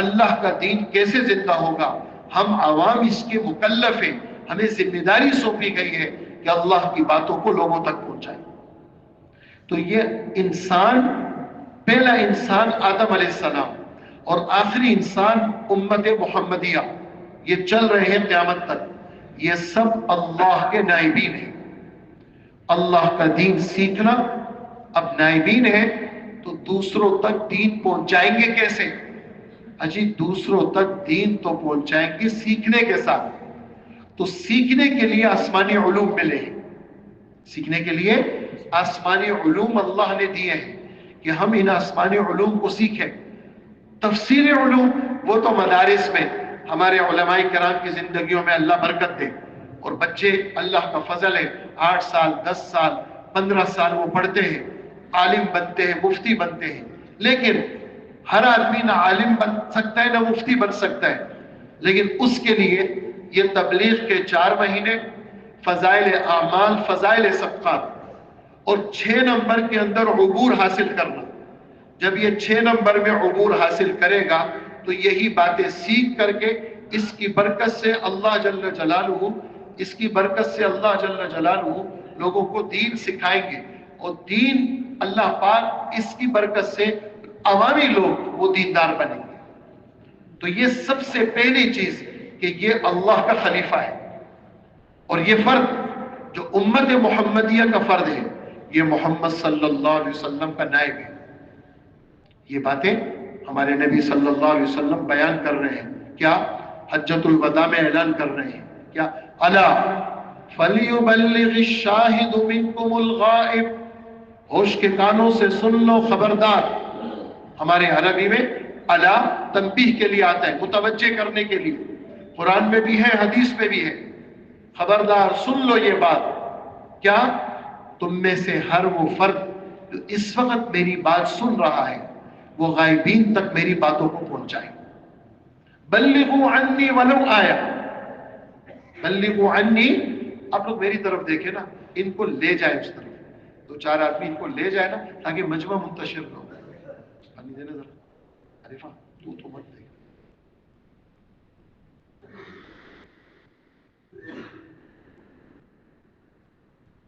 اللہ کا دین کیسے زندہ ہوگا؟ ہم عوام اس کے مکلف ہیں، ہمیں ذمہ داری سونپی گئی ہے کہ اللہ کی باتوں کو لوگوں تک پہنچائیں۔ تو یہ انسان، پہلا انسان آدم علیہ السلام اور آخری انسان امت محمدیہ، یہ چل رہے ہیں قیامت تک، یہ سب اللہ کے نائبین ہیں۔ اللہ کا دین سیکھنا، اب نائبین ہیں تو دوسروں تک دین پہنچائیں گے کیسے؟ اجی دوسروں تک دین تو پہنچائیں گے سیکھنے کے ساتھ۔ تو سیکھنے کے لیے آسمانی علوم ملے ہیں، سیکھنے کے لیے آسمانی علوم اللہ نے دیے ہیں کہ ہم ان آسمانی علوم کو سیکھیں۔ تفسیر علوم وہ تو مدارس میں ہمارے علماء کرام کی زندگیوں میں اللہ برکت دے، اور بچے اللہ کا فضل ہے 8 سال 10 سال 15 سال وہ پڑھتے ہیں، عالم بنتے ہیں، مفتی بنتے ہیں، لیکن ہر آدمی نہ عالم بن سکتا ہے نہ مفتی بن سکتا ہے، لیکن اس کے لیے یہ تبلیغ کے 4 مہینے، فضائل اعمال، فضائل صدقات، اور 6 نمبر کے اندر عبور حاصل کرنا. جب یہ 6 نمبر میں عبور حاصل کرے گا تو یہی باتیں سیکھ کر کے اس کی برکت سے اللہ جل جلالہ اس کی برکت سے اللہ جل جلالہ لوگوں کو دین سکھائیں گے، اور دین اللہ پاک اس کی برکت سے عوامی لوگ وہ دیندار بنیں گے. تو یہ سب سے پہلی چیز کہ یہ اللہ کا خلیفہ ہے، اور یہ فرد جو امت محمدیہ کا فرد ہے یہ محمد صلی اللہ علیہ وسلم کا نائب ہے. یہ باتیں ہمارے نبی صلی اللہ علیہ وسلم بیان کر رہے ہیں. کیا حجۃ الوداع میں اعلان کر رہے ہیں کیا؟ الا فلیبلغ الشاہد منکم الغائب، ہوش کے کانوں سے سن لو، خبردار. ہمارے عربی میں الا تنبیہ کے لیے آتا ہے، متوجہ کرنے کے لیے. قرآن میں بھی ہے، حدیث میں بھی ہے. خبردار سن لو یہ بات. کیا؟ تم میں سے ہر وہ فرد جو اس وقت میری بات سن رہا ہے وہ غائبین تک میری باتوں کو پہنچائے. بلغوا عنی ولو آیا، بلغوا عنی. آپ لوگ میری طرف دیکھیں نا، ان کو لے جائے اس طرف، 2-4 آدمی ان کو لے جائے نا تاکہ مجمع منتشر نہ ہو. پانی دینا ذرا عریفہ، تو مت دے.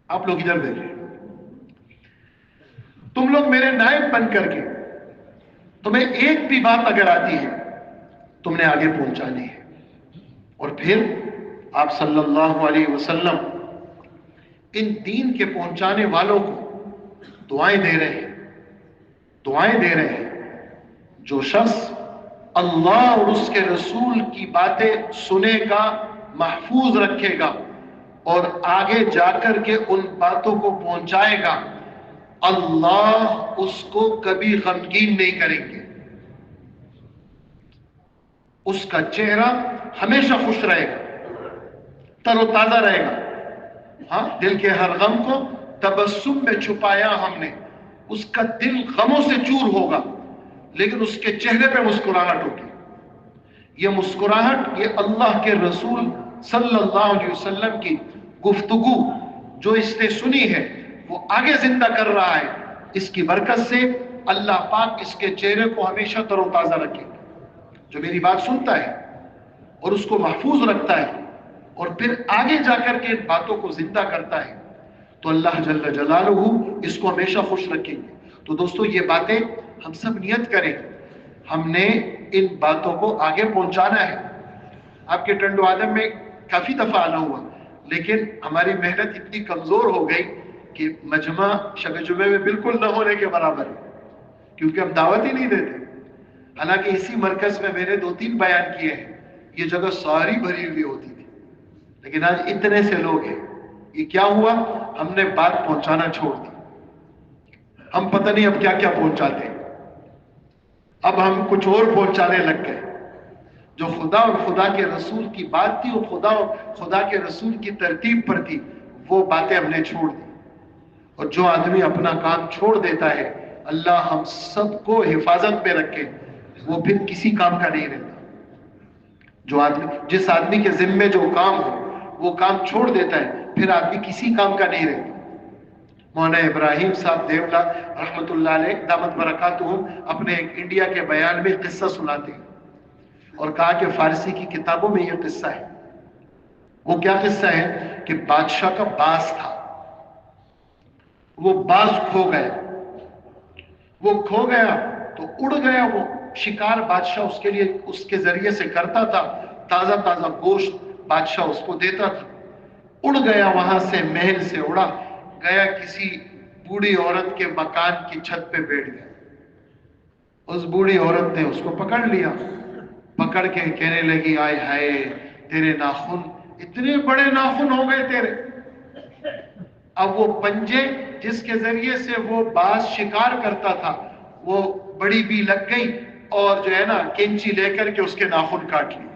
آپ لوگ ادھر دیکھیں، تم لوگ میرے نائب بن کر کے تمہیں ایک بھی بات اگر آتی ہے تم نے آگے پہنچانی ہے. اور پھر آپ صلی اللہ علیہ وسلم ان دین کے پہنچانے والوں کو دعائیں دے رہے ہیں، دعائیں دے رہے ہیں. جو شخص اللہ اور اس کے رسول کی باتیں سنے گا، محفوظ رکھے گا اور آگے جا کر کے ان باتوں کو پہنچائے گا، اللہ اس کو کبھی غمگین نہیں کریں گے. اس کا چہرہ ہمیشہ خوش رہے گا، تر و تازہ رہے گا. ہاں، دل کے ہر غم کو تبسم میں چھپایا ہم نے. اس کا دل غموں سے چور ہوگا لیکن اس کے چہرے پہ مسکراہٹ ہوگی. یہ مسکراہٹ یہ اللہ کے رسول صلی اللہ علیہ وسلم کی گفتگو جو اس نے سنی ہے وہ آگے زندہ کر رہا ہے. اس کی برکت سے اللہ پاک اس کے چہرے کو ہمیشہ تر و تازہ رکھے. جو میری بات سنتا ہے اور اس کو محفوظ رکھتا ہے اور پھر آگے جا کر کے ان باتوں کو زندہ کرتا ہے تو اللہ جل جلالہ اس کو ہمیشہ خوش رکھیں گے. تو دوستو یہ باتیں ہم سب نیت کریں، ہم نے ان باتوں کو آگے پہنچانا ہے. آپ کے ٹنڈو آدم میں کافی دفعہ آنا ہوا لیکن ہماری محنت اتنی کمزور ہو گئی کہ مجمع شب جمعے میں بالکل نہ ہونے کے برابر ہے، کیونکہ ہم دعوت ہی نہیں دیتے. حالانکہ اسی مرکز میں میں نے 2-3 بیان کیے ہیں، یہ جگہ ساری بھری ہوئی ہوتی تھی لیکن آج اتنے سے لوگ ہیں. یہ کیا ہوا؟ ہم نے بات پہنچانا چھوڑ دی. ہم پتہ نہیں اب کیا کیا پہنچاتے ہیں، اب ہم کچھ اور پہنچانے لگ گئے. جو خدا اور خدا کے رسول کی بات تھی اور خدا اور خدا کے رسول کی ترتیب پر تھی وہ باتیں ہم نے چھوڑ دی. اور جو آدمی اپنا کام چھوڑ دیتا ہے اللہ ہم سب کو حفاظت میں رکھے، وہ پھر کسی کام کا نہیں رہتا. جس آدمی کے ذمے جو کام ہو وہ کام چھوڑ دیتا ہے پھر آدمی کسی کام کا نہیں رہتا. مولانا ابراہیم صاحب دیولا رحمۃ اللہ علیہ دامت برکاتہم اپنے ایک انڈیا کے بیان میں قصہ سناتے ہیں اور کہا کہ فارسی کی کتابوں میں یہ قصہ ہے. وہ کیا قصہ ہے کہ بادشاہ کا باز تھا، وہ باز کھو گیا. وہ کھو گیا تو اڑ گیا. وہ شکار بادشاہ اس کے لیے اس کے ذریعے سے کرتا تھا، تازہ تازہ گوشت بادشاہ اس کو دیتا تھا. اڑ گیا وہاں سے، محل سے اڑا گیا، کسی بوڑھی عورت کے مکان کی چھت پہ بیٹھ گیا. اس بوڑھی عورت نے اس کو پکڑ لیا، پکڑ کے کہنے لگی آئے ہائے تیرے ناخن اتنے بڑے ناخن ہو گئے تیرے. اب وہ پنجے جس کے ذریعے سے وہ باز شکار کرتا تھا وہ بڑی بھی لگ گئی اور جو ہے نا کینچی لے کر کے اس کے ناخن کاٹ لیے.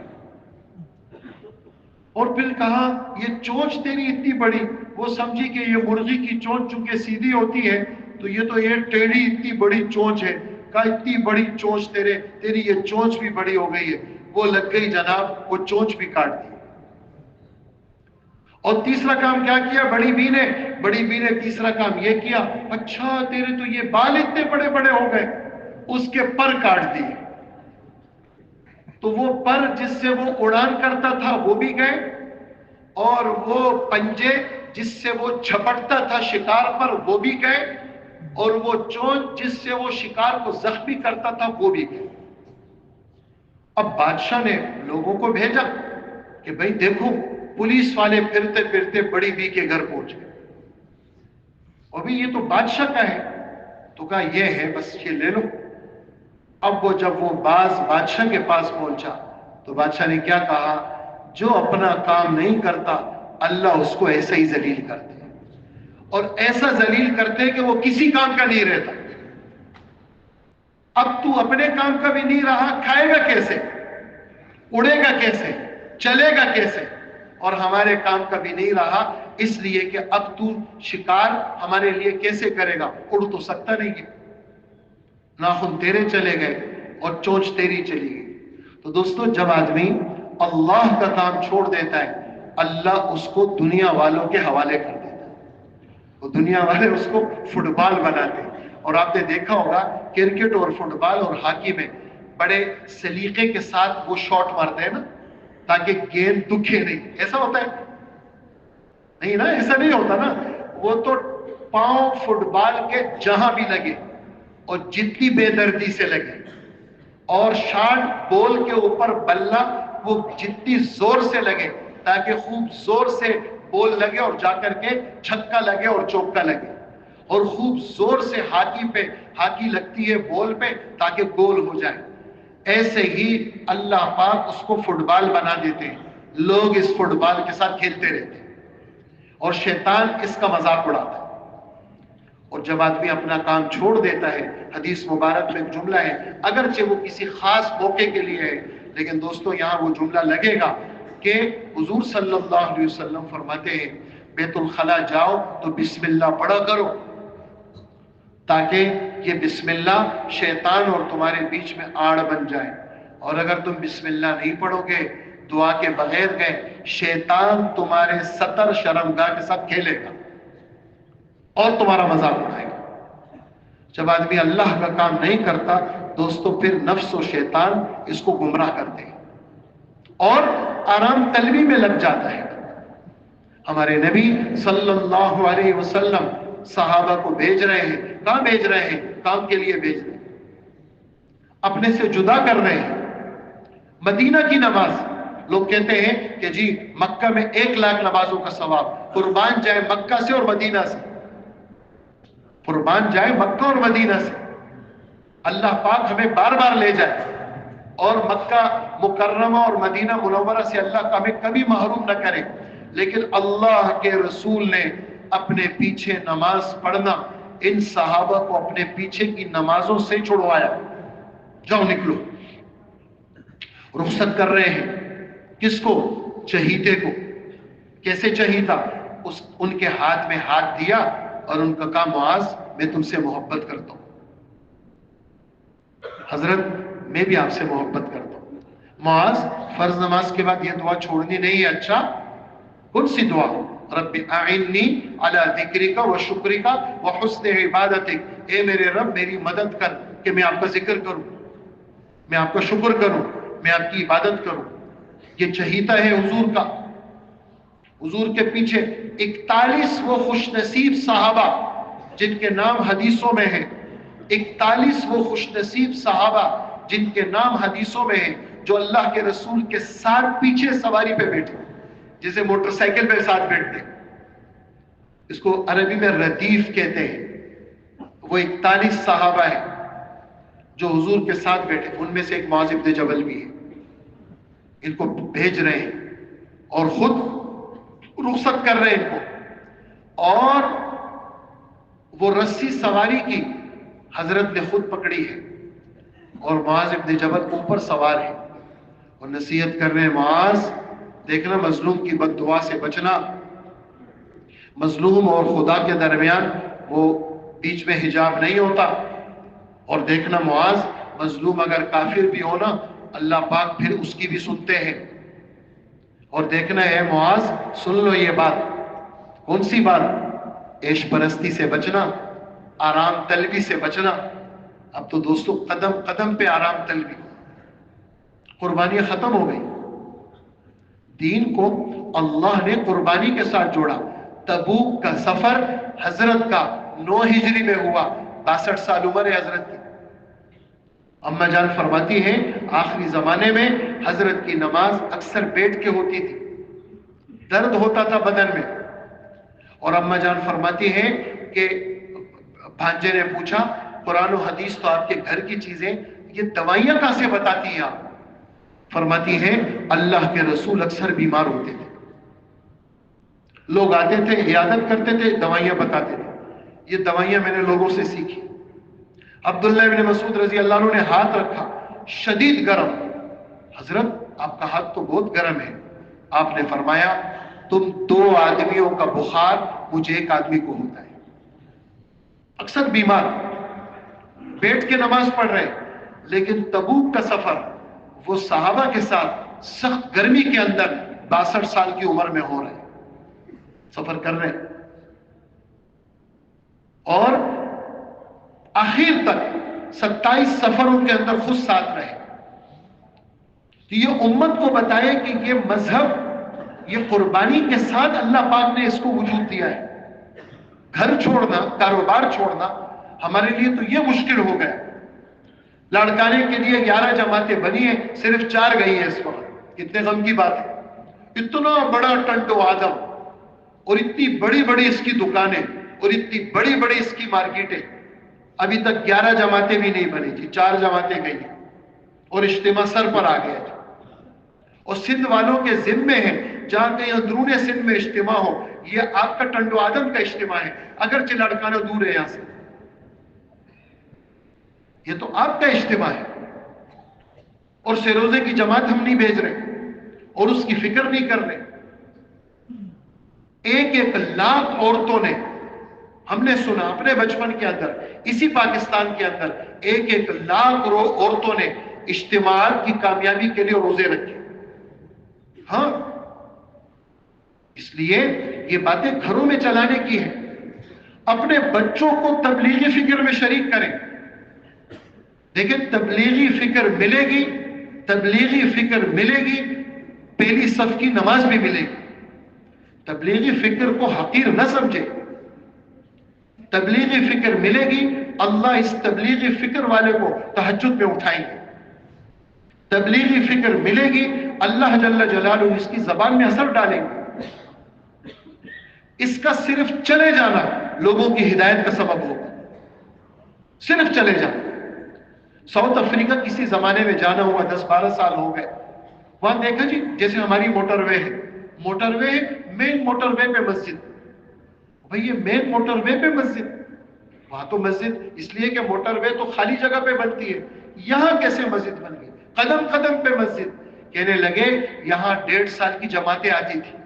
اور پھر کہا یہ چونچ تیری اتنی بڑی، وہ سمجھی کہ یہ مرغی کی چونچ چونکہ سیدھی ہوتی ہے تو یہ ٹیڑھی اتنی بڑی چونچ ہے. کہا اتنی بڑی چونچ تیری یہ چونچ بھی بڑی ہو گئی ہے. وہ لگ گئی جناب، وہ چونچ بھی کاٹ دی. اور تیسرا کام کیا کیا بڑی بی نے تیسرا کام یہ کیا، اچھا تیرے تو یہ بال اتنے بڑے بڑے ہو گئے، اس کے پر کاٹ دیے. تو وہ پر جس سے وہ اڑان کرتا تھا وہ بھی گئے، اور وہ پنجے جس سے وہ جھپٹتا تھا شکار پر وہ بھی گئے، اور وہ چونچ جس سے وہ شکار کو زخمی کرتا تھا وہ بھی گئے. اب بادشاہ نے لوگوں کو بھیجا کہ بھئی دیکھو، پولیس والے پھرتے پھرتے بڑی بی کے گھر پہنچ گئے. اور بھی یہ تو بادشاہ کا ہے. تو کہا یہ ہے، بس یہ لے لو. اب وہ جب وہ بادشاہ کے پاس پہنچا تو بادشاہ نے کیا کہا، جو اپنا کام نہیں کرتا اللہ اس کو ایسا ہی ذلیل کرتے ہیں، اور ایسا ذلیل کرتے ہیں کہ وہ کسی کام کا نہیں رہتا. اب تو اپنے کام کا بھی نہیں رہا، کھائے گا کیسے، اڑے گا کیسے، چلے گا کیسے، اور ہمارے کام کا بھی نہیں رہا. اس لیے کہ اب تو شکار ہمارے لیے کیسے کرے گا، اڑ تو سکتا نہیں ہے. ناخن تیرے چلے گئے اور چونچ تیری چلی گئی. تو دوستو، جب آدمی اللہ کا کام چھوڑ دیتا ہے اللہ اس کو دنیا والوں کے حوالے کر دیتا ہے. وہ دنیا والے اس کو فٹ بال بناتے ہیں. اور آپ نے دیکھا ہوگا کرکٹ اور فٹ بال اور ہاکی میں بڑے سلیقے کے ساتھ وہ شاٹ مارتے ہیں نا، تاکہ گیند دکھے نہیں. ایسا ہوتا ہے نہیں نا، ایسا نہیں ہوتا نا. وہ تو پاؤں فٹ بال کے جہاں بھی لگے اور جتنی بے دردی سے لگے، اور شاٹ بول کے اوپر بلہ وہ جتنی زور سے لگے تاکہ خوب زور سے بول لگے اور جا کر کے چھکا لگے اور چوکا لگے، اور خوب زور سے ہاکی لگتی ہے بول پہ تاکہ گول ہو جائے. ایسے ہی اللہ پاک اس کو فٹ بال بنا دیتے ہیں. لوگ اس فٹ بال کے ساتھ کھیلتے رہتے ہیں اور شیطان اس کا مذاق اڑاتا ہے. اور جب آدمی اپنا کام چھوڑ دیتا ہے، حدیث مبارک میں ایک جملہ ہے، اگرچہ وہ کسی خاص موقع کے لیے ہے، لیکن دوستو یہاں وہ جملہ لگے گا کہ حضور صلی اللہ علیہ وسلم فرماتے ہیں بیت الخلا جاؤ تو بسم اللہ پڑھا کرو، تاکہ یہ بسم اللہ شیطان اور تمہارے بیچ میں آڑ بن جائے. اور اگر تم بسم اللہ نہیں پڑھو گے، دعا کے بغیر گئے، شیطان تمہارے ستر شرمگاہ کے ساتھ کھیلے گا اور تمہارا مذاق اڑائے گا. جب آدمی اللہ کا کام نہیں کرتا دوستو، پھر نفس و شیطان اس کو گمراہ کرتے ہیں اور آرام طلبی میں لگ جاتا ہے. ہمارے نبی صلی اللہ علیہ وسلم صحابہ کو بھیج رہے ہیں. کہاں بھیج رہے ہیں؟ کام کے لیے بھیج رہے ہیں، اپنے سے جدا کر رہے ہیں. مدینہ کی نماز، لوگ کہتے ہیں کہ جی مکہ میں 1,00,000 نمازوں کا ثواب، قربان جائے مکہ سے اور مدینہ سے، قربان جائے مکہ اور مدینہ سے. اللہ پاک ہمیں بار بار لے جائے اور مکہ مکرمہ اور مدینہ منورہ سے اللہ کا ہمیں کبھی محروم نہ کرے. لیکن اللہ کے رسول نے اپنے پیچھے نماز پڑھنا ان صحابہ کو اپنے پیچھے کی نمازوں سے چھڑوایا. جاؤ نکلو. رخصت کر رہے ہیں کس کو؟ چہیتے کو. کیسے چہیتا؟ ان کے ہاتھ میں ہاتھ دیا اور ان کا کہا معاذ میں تم سے محبت کرتا ہوں. حضرت میں بھی آپ سے محبت کرتا ہوں. معاذ فرض نماز کے بعد یہ دعا چھوڑنی نہیں ہے. اچھا کون سی دعا؟ رب اعنی علی ذکرک و شکرک و حسن عبادتک. اے میرے رب میری مدد کر کہ میں آپ کا ذکر کروں، میں آپ کا شکر کروں، میں آپ کی عبادت کروں. یہ چہیتا ہے حضور کا. حضور کے پیچھے 41 وہ خوش نصیب صحابہ جن کے نام حدیثوں میں ہیں، 41 وہ خوش نصیب صحابہ جن کے نام حدیثوں میں ہیں، جو اللہ کے رسول کے ساتھ پیچھے سواری پہ بیٹھے، جسے موٹر سائیکل پہ ساتھ بیٹھتے. اس کو عربی میں ردیف کہتے ہیں. وہ 41 صحابہ ہیں جو حضور کے ساتھ بیٹھے. ان میں سے ایک معاذ بن جبل بھی ہے. ان کو بھیج رہے ہیں اور خود رخصت کر رہے ہیں ان کو. اور وہ رسی سواری کی حضرت نے خود پکڑی ہے اور معاذ بن جبل اوپر سوار ہے اور نصیحت کر رہے ہیں معاذ دیکھنا مظلوم کی بد دعا سے بچنا. مظلوم اور خدا کے درمیان وہ بیچ میں حجاب نہیں ہوتا. اور دیکھنا معاذ، مظلوم اگر کافر بھی ہو نا، اللہ پاک پھر اس کی بھی سنتے ہیں. اور دیکھنا ہے معاذ، سن لو یہ بات. کون سی بات؟ عیش پرستی سے بچنا، آرام طلبی سے بچنا. اب تو دوستو قدم قدم پہ آرام طلبی، قربانیاں ختم ہو گئی. دین کو اللہ نے قربانی کے ساتھ جوڑا. تبوک کا سفر حضرت کا 9 ہجری میں ہوا، 62 سال عمر ہے حضرت کی. اما جان فرماتی ہیں آخری زمانے میں حضرت کی نماز اکثر بیٹھ کے ہوتی تھی، درد ہوتا تھا بدن میں. اور اما جان فرماتی ہیں کہ بھانجے نے پوچھا قرآن و حدیث تو آپ کے گھر کی چیزیں، یہ دوائیاں کہاں سے بتاتی ہیں آپ؟ فرماتی ہیں اللہ کے رسول اکثر بیمار ہوتے تھے، لوگ آتے تھے عیادت کرتے تھے، دوائیاں بتاتے تھے. یہ دوائیاں میں نے لوگوں سے سیکھی. عبداللہ ابن مسعود رضی اللہ عنہ نے ہاتھ رکھا، شدید گرم. حضرت آپ کا ہاتھ تو بہت گرم ہے. آپ نے فرمایا تم 2 آدمیوں کا بخار مجھے 1 آدمی کو ہوتا ہے. اکثر بیمار، بیٹھ کے نماز پڑھ رہے. لیکن تبوک کا سفر وہ صحابہ کے ساتھ سخت گرمی کے اندر 62 سال کی عمر میں ہو رہے، سفر کر رہے. اور آخر تک 27 سفروں کے اندر خود ساتھ رہے. تو یہ امت کو بتائے کہ یہ مذہب، یہ قربانی کے ساتھ اللہ پاک نے اس کو وجود دیا ہے. گھر چھوڑنا، کاروبار چھوڑنا ہمارے لیے تو یہ مشکل ہو گیا. لڑکانے کے لیے 11 جماعتیں بنی ہیں، صرف 4 گئی ہیں اس وقت. کتنے غم کی بات ہے. اتنا بڑا ٹنڈو آدم، اور اتنی بڑی بڑی اس کی دکانیں، اور اتنی بڑی بڑی اس کی مارکیٹیں، ابھی تک 11 جماعتیں بھی نہیں بنی تھی. 4 جماعتیں گئی ہیں اور اجتماع سر پر آ گیا. اور سندھ والوں کے ذمے ہیں جہاں کہیں اندرون سندھ میں اجتماع ہو، یہ آپ کا ٹنڈو آدم کا اجتماع ہے، اگرچہ لڑکانا دور ہے یہاں سے، یہ تو آپ کا اجتماع ہے. اور سیروزے کی جماعت ہم نہیں بھیج رہے اور اس کی فکر نہیں کر رہے. 1 لاکھ عورتوں نے، ہم نے سنا اپنے بچپن کے اندر، اسی پاکستان کے اندر 1 لاکھ عورتوں نے اجتماعات کی کامیابی کے لیے روزے رکھے. ہاں، اس لیے یہ باتیں گھروں میں چلانے کی ہیں. اپنے بچوں کو تبلیغی فکر میں شریک کریں. دیکھیں تبلیغی فکر ملے گی، تبلیغی فکر ملے گی، پہلی صف کی نماز بھی ملے گی. تبلیغی فکر کو حقیر نہ سمجھے. تبلیغی فکر ملے گی، اللہ اس تبلیغی فکر والے کو تہجد میں اٹھائیں گے. تبلیغی فکر ملے گی، اللہ جل جلالہ اس کی زبان میں اثر ڈالیں گے. اس کا صرف چلے جانا لوگوں کی ہدایت کا سبب ہوگا. صرف چلے جانا. ساؤتھ افریقہ کسی زمانے میں جانا ہوا، 10-12 سال ہو گئے. وہاں دیکھا جی جیسے ہماری موٹر وے ہے، موٹر وے ہے، مین موٹر وے پہ مسجد. بھئی یہ مین موٹر وے پہ مسجد، وہاں تو مسجد اس لیے کہ موٹر وے تو خالی جگہ پہ بنتی ہے، یہاں کیسے مسجد بن گئی؟ قدم قدم پہ مسجد. کہنے لگے یہاں 1.5 سال کی جماعتیں آتی تھی،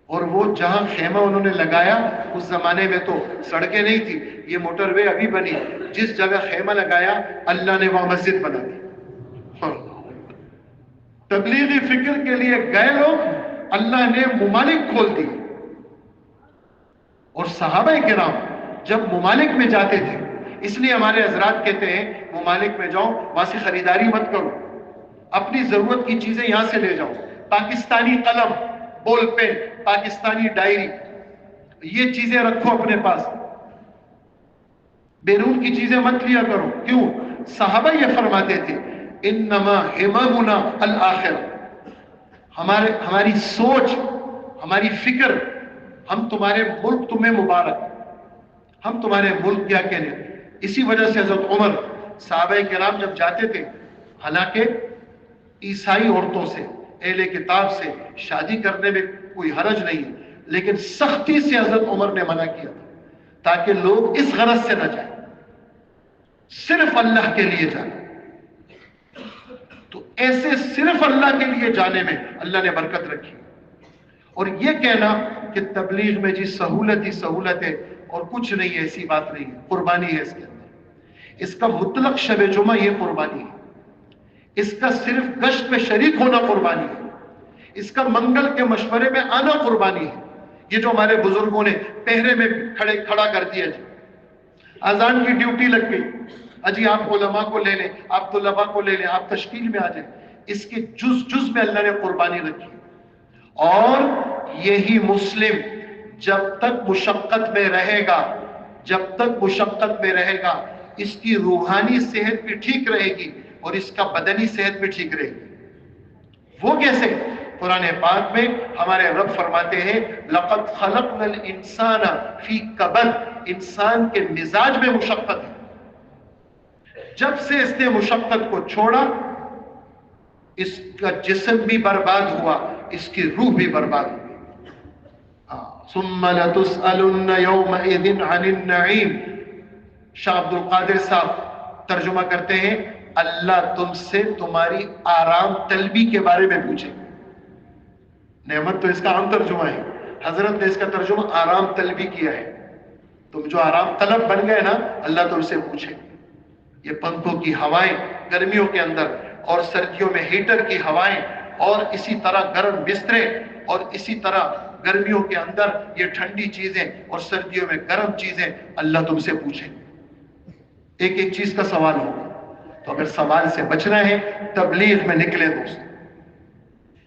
اور وہ جہاں خیمہ انہوں نے لگایا، اس زمانے میں تو سڑکیں نہیں تھی، یہ موٹر وے ابھی بنی، جس جگہ خیمہ لگایا اللہ نے وہاں مسجد بنا دی. تبلیغی فکر کے لیے گئے لوگ، اللہ نے ممالک کھول دی. اور صحابہ کرام جب ممالک میں جاتے تھے، اس لیے ہمارے حضرات کہتے ہیں ممالک میں جاؤ وہاں سے خریداری مت کرو، اپنی ضرورت کی چیزیں یہاں سے لے جاؤ. پاکستانی قلم، بول پین، پاکستانی ڈائری، یہ چیزیں رکھو اپنے پاس، بیرون کی چیزیں مت لیا کرو. کیوں؟ صحابہ یہ فرماتے تھے انما ہممنا الآخرہ. ہماری سوچ، ہماری فکر، ہم تمہارے ملک تمہیں مبارک، ہم تمہارے ملک کیا کہنے. اسی وجہ سے حضرت عمر صحابہ کرام جب جاتے تھے، حالانکہ عیسائی عورتوں سے، اہل کتاب سے شادی کرنے میں کوئی حرج نہیں، لیکن سختی سے حضرت عمر نے منع کیا تھا تاکہ لوگ اس غرض سے نہ جائیں، صرف اللہ کے لیے جائیں. تو ایسے صرف اللہ کے لیے جانے میں اللہ نے برکت رکھی. اور یہ کہنا کہ تبلیغ میں جی سہولت ہی سہولت ہے اور کچھ نہیں ہے، ایسی بات نہیں ہے. قربانی ہے اس کے اندر. اس کا مطلق شب جمعہ یہ قربانی ہے، اس کا صرف گشت میں شریک ہونا قربانی ہے، اس کا منگل کے مشورے میں آنا قربانی ہے۔ یہ جو ہمارے بزرگوں نے پہرے میں کھڑا کر دیا، جی اذان کی ڈیوٹی لگ گئی، اجی آپ علماء کو لے لیں، آپ طلباء کو لے لیں، آپ تشکیل میں آ جائیں، اس کے جز میں اللہ نے قربانی رکھی۔ اور یہی مسلم جب تک مشقت میں رہے گا، جب تک مشقت میں رہے گا، اس کی روحانی صحت بھی ٹھیک رہے گی اور اس کا بدنی صحت بھی ٹھیک رہے گی۔ وہ کیسے؟ قرآن پاک میں ہمارے رب فرماتے ہیں لَقَدْ خَلَقْنَا الْإِنسَانَ فِي كَبَدٍ، انسان کے مزاج میں مشقت ہے۔ جب سے اس نے مشقت کو چھوڑا، اس کا جسم بھی برباد ہوا، اس کی روح بھی برباد ہوئی۔ ثُمَّ لَتُسْأَلُنَّ يَوْمَئِذٍ عَنِ النَّعِيمِ۔ شاہ عبد القادر صاحب ترجمہ کرتے ہیں اللہ تم سے تمہاری آرام طلبی کے بارے میں پوچھے۔ نعمت تو اس کا عام ترجمہ ہے، حضرت نے اس کا ترجمہ آرام طلبی کیا ہے۔ تم جو آرام طلب بن گئے نا، اللہ تم سے پوچھے۔ یہ پنکھوں کی ہوائیں گرمیوں کے اندر اور سردیوں میں ہیٹر کی ہوائیں، اور اسی طرح گرم بسترے، اور اسی طرح گرمیوں کے اندر یہ ٹھنڈی چیزیں اور سردیوں میں گرم چیزیں، اللہ تم سے پوچھے۔ ایک ایک چیز کا سوال ہوگا، تو اگر سوال سے بچنا ہے تبلیغ میں نکلے دوست۔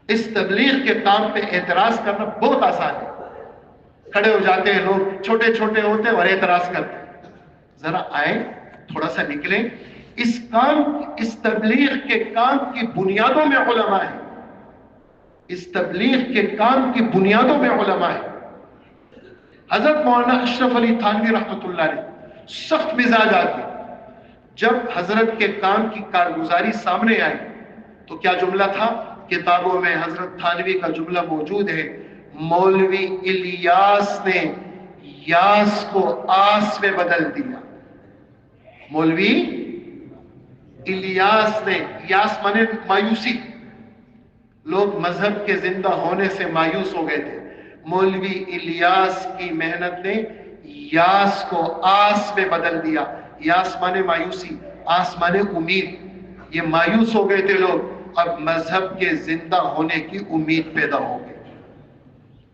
اس تبلیغ کے کام پہ اعتراض کرنا بہت آسان ہے، کھڑے ہو جاتے ہیں لوگ، چھوٹے چھوٹے ہوتے ہیں اور اعتراض کرتے ہیں۔ ذرا آئیں تھوڑا سا نکلیں، اس کام، اس تبلیغ کے کام کی بنیادوں میں علماء ہیں، اس تبلیغ کے کام کی بنیادوں میں علماء ہیں۔ حضرت مولانا اشرف علی تھانوی رحمۃ اللہ علیہ سخت مزاج آدمی، جب حضرت کے کام کی کارگزاری سامنے آئی تو کیا جملہ تھا؟ کتابوں میں حضرت تھانوی کا جملہ موجود ہے، مولوی الیاس نے یاس کو آس میں بدل دیا۔ مولوی الیاس نے، یاس مانے مایوسی، لوگ مذہب کے زندہ ہونے سے مایوس ہو گئے تھے، مولوی الیاس کی محنت نے یاس کو آس میں بدل دیا۔ یاس مانے مایوسی، آس مانے امید۔ یہ مایوس ہو گئے تھے لوگ، اب مذہب کے زندہ ہونے کی امید پیدا ہو گئی۔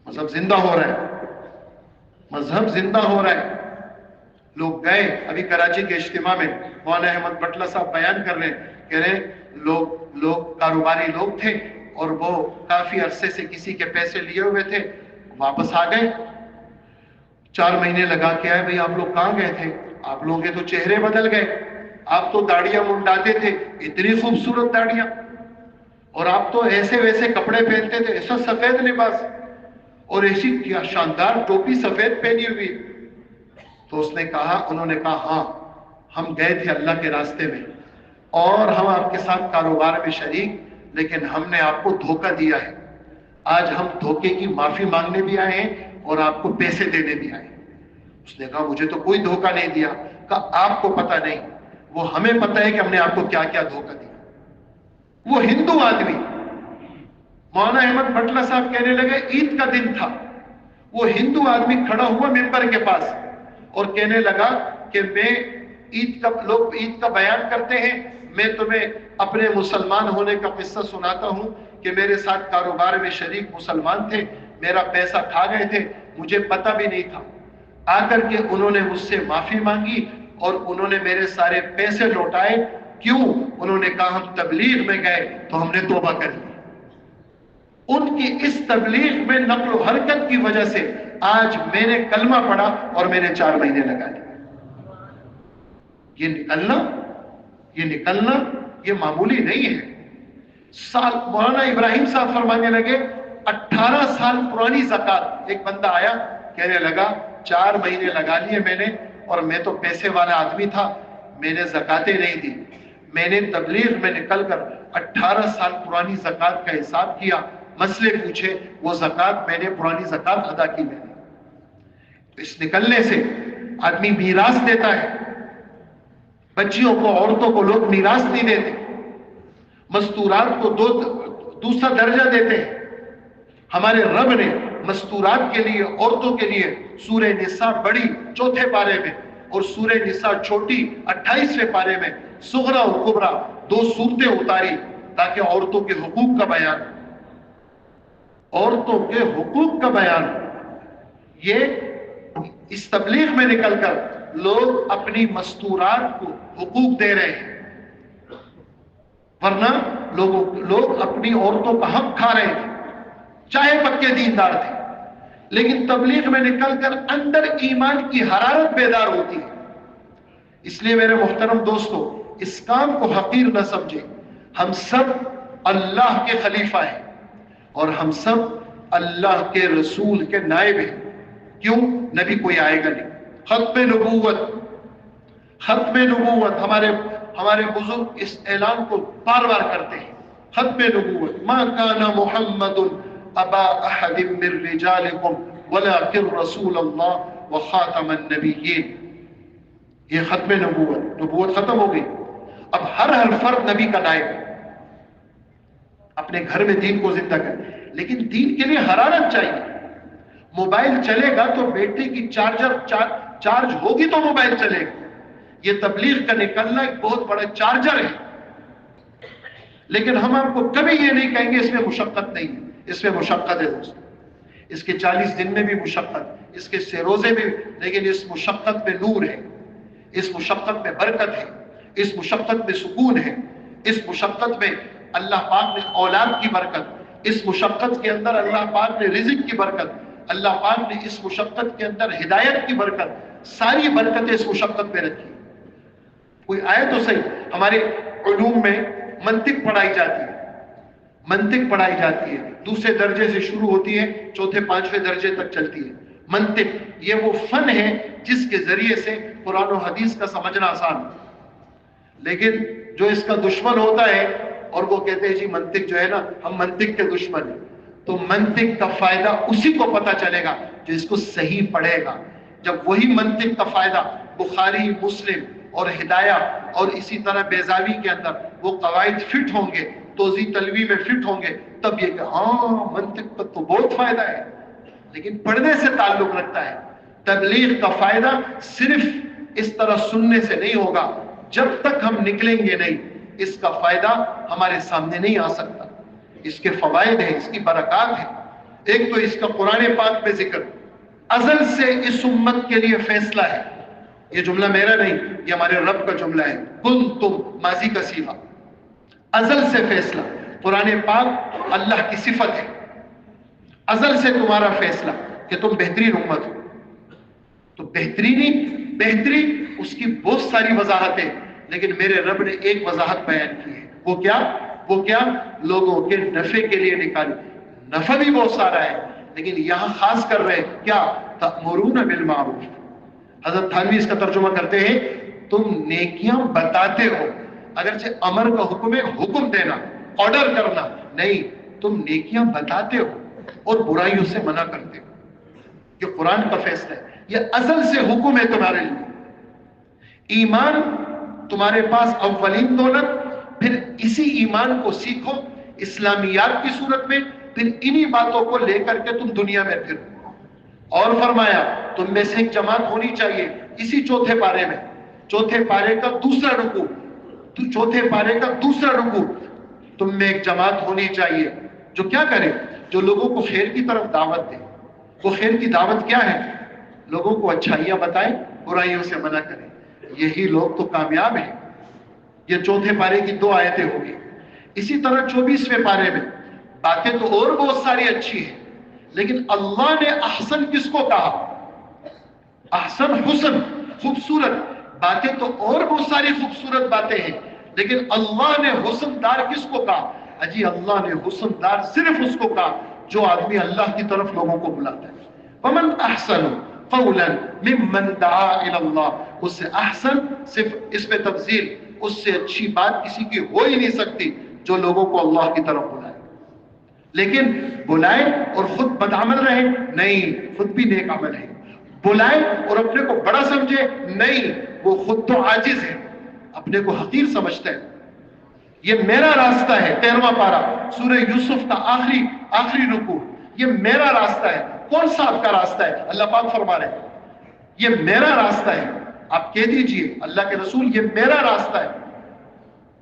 مذہب زندہ ہو رہا ہے، مذہب زندہ ہو رہا ہے۔ لوگ گئے، ابھی کراچی کے اجتماع میں مولانا احمد بٹلہ صاحب بیان کر رہے ہیں، کہہ رہے لوگ کاروباری لوگ تھے اور وہ کافی عرصے سے کسی کے پیسے لیے ہوئے تھے، واپس آ گئے، 4 مہینے لگا کے آئے۔ بھئی آپ لوگ کہاں گئے تھے؟ آپ لوگوں کے تو چہرے بدل گئے، آپ تو داڑیاں منڈاتے تھے، اتنی خوبصورت داڑیاں، اور آپ تو ایسے ویسے کپڑے پہنتے تھے، ایسا سفید لباس اور ایسی کیا شاندار ٹوپی سفید پہنی ہوئی۔ تو اس نے کہا، انہوں نے کہا ہاں ہم گئے تھے اللہ کے راستے میں اور ہم آپ کے ساتھ کاروبار میں شریک، لیکن ہم نے آپ کو دھوکہ دیا ہے۔ آج ہم دھوکے کی معافی مانگنے بھی آئے ہیں اور آپ کو پیسے دینے بھی آئے ہیں۔ اس نے کہا مجھے تو کوئی دھوکہ نہیں دیا۔ کہا آپ کو پتہ نہیں، وہ ہمیں پتہ ہے کہ ہم نے آپ کو کیا کیا دھوکہ دیا۔ وہ ہندو آدمی، مولانا احمد بٹلہ صاحب کہنے لگے عید کا دن تھا، وہ ہندو آدمی کھڑا ہوا ممبر کے پاس اور کہنے لگا کہ میں لوگ عید کا بیان کرتے ہیں، میں تمہیں اپنے مسلمان ہونے کا قصہ سناتا ہوں کہ میرے ساتھ کاروبار میں شریک مسلمان تھے، میرا پیسہ کھا گئے تھے، مجھے پتہ بھی نہیں تھا۔ آ کر کے انہوں نے مجھ سے معافی مانگی اور انہوں نے میرے سارے پیسے لوٹائے۔ کیوں؟ انہوں نے کہا ہم تبلیغ میں گئے تو ہم نے توبہ کر لی۔ ان کی اس تبلیغ میں نقل و حرکت کی وجہ سے آج میں نے کلمہ پڑھا اور میں نے 4 مہینے لگا لیے۔ یہ نکلنا یہ معمولی نہیں ہے۔ مولانا ابراہیم صاحب فرمانے لگے 18 سال پرانی زکوٰۃ، ایک بندہ آیا کہنے لگا 4 مہینے لگا لیے میں نے، اور میں تو پیسے والا آدمی تھا، میں نے زکاتیں نہیں دی۔ میں نے تبلیغ میں نکل کر 18 سال پرانی زکوٰۃ کا حساب کیا، مسئلے پوچھے، وہ زکوٰۃ میں نے پرانی زکوٰۃ ادا کی میں نے۔ اس نکلنے سے آدمی میراث دیتا ہے، بچیوں کو، عورتوں کو لوگ میراث نہیں دیتے، مستورات کو دوسرا درجہ دیتے ہیں۔ ہمارے رب نے مستورات کے لیے، عورتوں کے لیے سورہ نساء بڑی 4 پارے میں اور سورہ نساء چھوٹی 28ویں پارے میں صغرا اور کبرا 2 صورتیں اتاری تاکہ عورتوں کے حقوق کا بیان، عورتوں کے حقوق کا بیان. یہ اس تبلیغ میں نکل کر لوگ اپنی مستورات کو حقوق دے رہے ہیں، ورنہ لوگ اپنی عورتوں کا حق کھا رہے تھے چاہے پکے دیندار تھے. لیکن تبلیغ میں نکل کر اندر ایمان کی حرارت بیدار ہوتی ہے. اس لیے میرے محترم دوستو، اس کام کو حقیر نہ سمجھیں. ہم سب اللہ کے خلیفہ ہیں اور ہم سب اللہ کے رسول کے نائب ہیں. کیوں؟ نبی کوئی آئے گا نہیں. ختم نبوت ہمارے بزرگ اس اعلان کو بار بار کرتے ہیں. ختم نبوت، ما کان محمد ابا احد من رجالکم ولکن رسول اللہ وخاتم النبیین. یہ ختم نبوت ختم ہو گئی. اب ہر فرد نبی کا نائب ہے. اپنے گھر میں دین کو زندہ کر، لیکن دین کے لیے حرارت چاہیے. موبائل چلے گا تو بیٹری کی چارج ہوگی تو موبائل چلے گا. یہ تبلیغ کا نکلنا ایک بہت بڑا چارجر ہے. لیکن ہم آپ کو کبھی یہ نہیں کہیں گے اس میں مشقت نہیں ہے. اس میں مشقت ہے دوست. اس کے 40 دن میں بھی مشقت، اس کے 6 روزے میں، لیکن اس مشقت میں نور ہے، اس مشقت میں برکت ہے، اس مشقت میں سکون ہے، اس مشقت میں اللہ پاک نے اولاد کی برکت، اس مشقت کے اندر اللہ پاک نے رزق کی برکت، اللہ پاک نے اس مشقت کے اندر ہدایت کی برکت، ساری برکتیں اس مشقت میں رکھی. کوئی آئے تو صحیح. ہمارے علوم میں منطق پڑھائی جاتی ہے، دوسرے درجے سے شروع ہوتی ہے، 4تھے 5ویں درجے تک چلتی ہے. منطق یہ وہ فن ہے جس کے ذریعے سے قرآن و حدیث کا سمجھنا آسان ہے. لیکن جو اس کا دشمن ہوتا ہے اور وہ کہتے ہیں جی منطق جو ہے نا، ہم منطق کے دشمن ہیں، تو منطق کا فائدہ اسی کو پتا چلے گا جو اس کو صحیح پڑھے گا. جب وہی منطق کا فائدہ بخاری، مسلم اور ہدایہ اور اسی طرح بیضاوی کے اندر وہ قواعد فٹ ہوں گے، توضیح تلوی میں فٹ ہوں گے، تب یہ کہ ہاں منطق کا تو بہت فائدہ ہے. لیکن پڑھنے سے تعلق رکھتا ہے. تبلیغ کا فائدہ صرف اس طرح سننے سے نہیں ہوگا. جب تک ہم نکلیں گے نہیں، اس کا فائدہ ہمارے سامنے نہیں آ سکتا. اس کے فوائد ہیں، اس کی برکات ہیں. ایک تو اس کا قرآن پاک میں ذکر ازل سے اس امت کے لیے فیصلہ ہے. یہ جملہ میرا نہیں، یہ ہمارے رب کا جملہ ہے. کنتم ماضی کا صیغہ، ازل سے فیصلہ. قرآن پاک اللہ کی صفت ہے. ازل سے تمہارا فیصلہ کہ تم بہترین امت ہو. تو بہتری اس کی بہت ساری وضاحتیں، لیکن میرے رب نے ایک وضاحت بیان کی ہے. وہ کیا لوگوں کے نفع کے لیے نکالی. نفع بھی بہت سارا ہے، لیکن یہاں خاص کر رہے کیا؟ تأمرون بالمعروف. حضرت تھانوی اس کا ترجمہ کرتے ہیں تم نیکیاں بتاتے ہو. اگرچہ امر کا حکم ہے، حکم دینا، آرڈر کرنا نہیں، تم نیکیاں بتاتے ہو اور برائیوں سے منع کرتے ہو. یہ قرآن کا فیصلہ ہے. یہ ازل سے حکم ہے تمہارے لیے. ایمان تمہارے پاس اولین دولت، پھر اسی ایمان کو سیکھو اسلامیات کی صورت میں، پھر انہی باتوں کو لے کر کے تم دنیا میں پھر. اور فرمایا تم میں سے ایک جماعت ہونی چاہیے. اسی 4تھے پارے میں، 4تھے پارے کا دوسرا رکوع، تم میں ایک جماعت ہونی چاہیے جو کیا کرے؟ جو لوگوں کو خیر کی طرف دعوت دے. وہ خیر کی دعوت کیا ہے؟ لوگوں کو اچھائیاں بتائیں، برائیوں سے منع کریں. یہی لوگ تو کامیاب ہیں. یہ 4تھے پارے کی 2 آیتیں ہوگی. اسی طرح 24ویں پارے میں باتیں تو اور بہت ساری اچھی ہیں، لیکن اللہ نے احسن کس کو کہا؟ احسن، حسن، خوبصورت. باتیں تو اور بہت ساری خوبصورت باتیں ہیں، لیکن اللہ نے حسن دار کس کو کہا؟ اجی اللہ نے حسن دار صرف اس کو کہا جو آدمی اللہ کی طرف لوگوں کو بلاتا ہے. ومن احسن قولا ممن دعا الی اللہ. اس سے احسن، صرف اس میں تفضیل، اس سے اچھی بات کسی کی ہو ہی نہیں سکتی جو لوگوں کو اللہ کی طرف بلائے. لیکن بلائے اور خود بدعمل رہے نہیں، خود بھی نیک عمل ہے. بلائے اور اپنے کو بڑا سمجھے نہیں، وہ خود تو عاجز ہے، اپنے کو حقیر سمجھتا ہے. یہ میرا راستہ ہے. 13واں پارہ سورہ یوسف کا آخری رکوع. یہ میرا راستہ ہے. کون سا آپ کا راستہ ہے؟ اللہ پاک فرما رہے ہیں یہ میرا راستہ ہے. آپ کہہ دیجئے اللہ کے رسول یہ میرا راستہ ہے.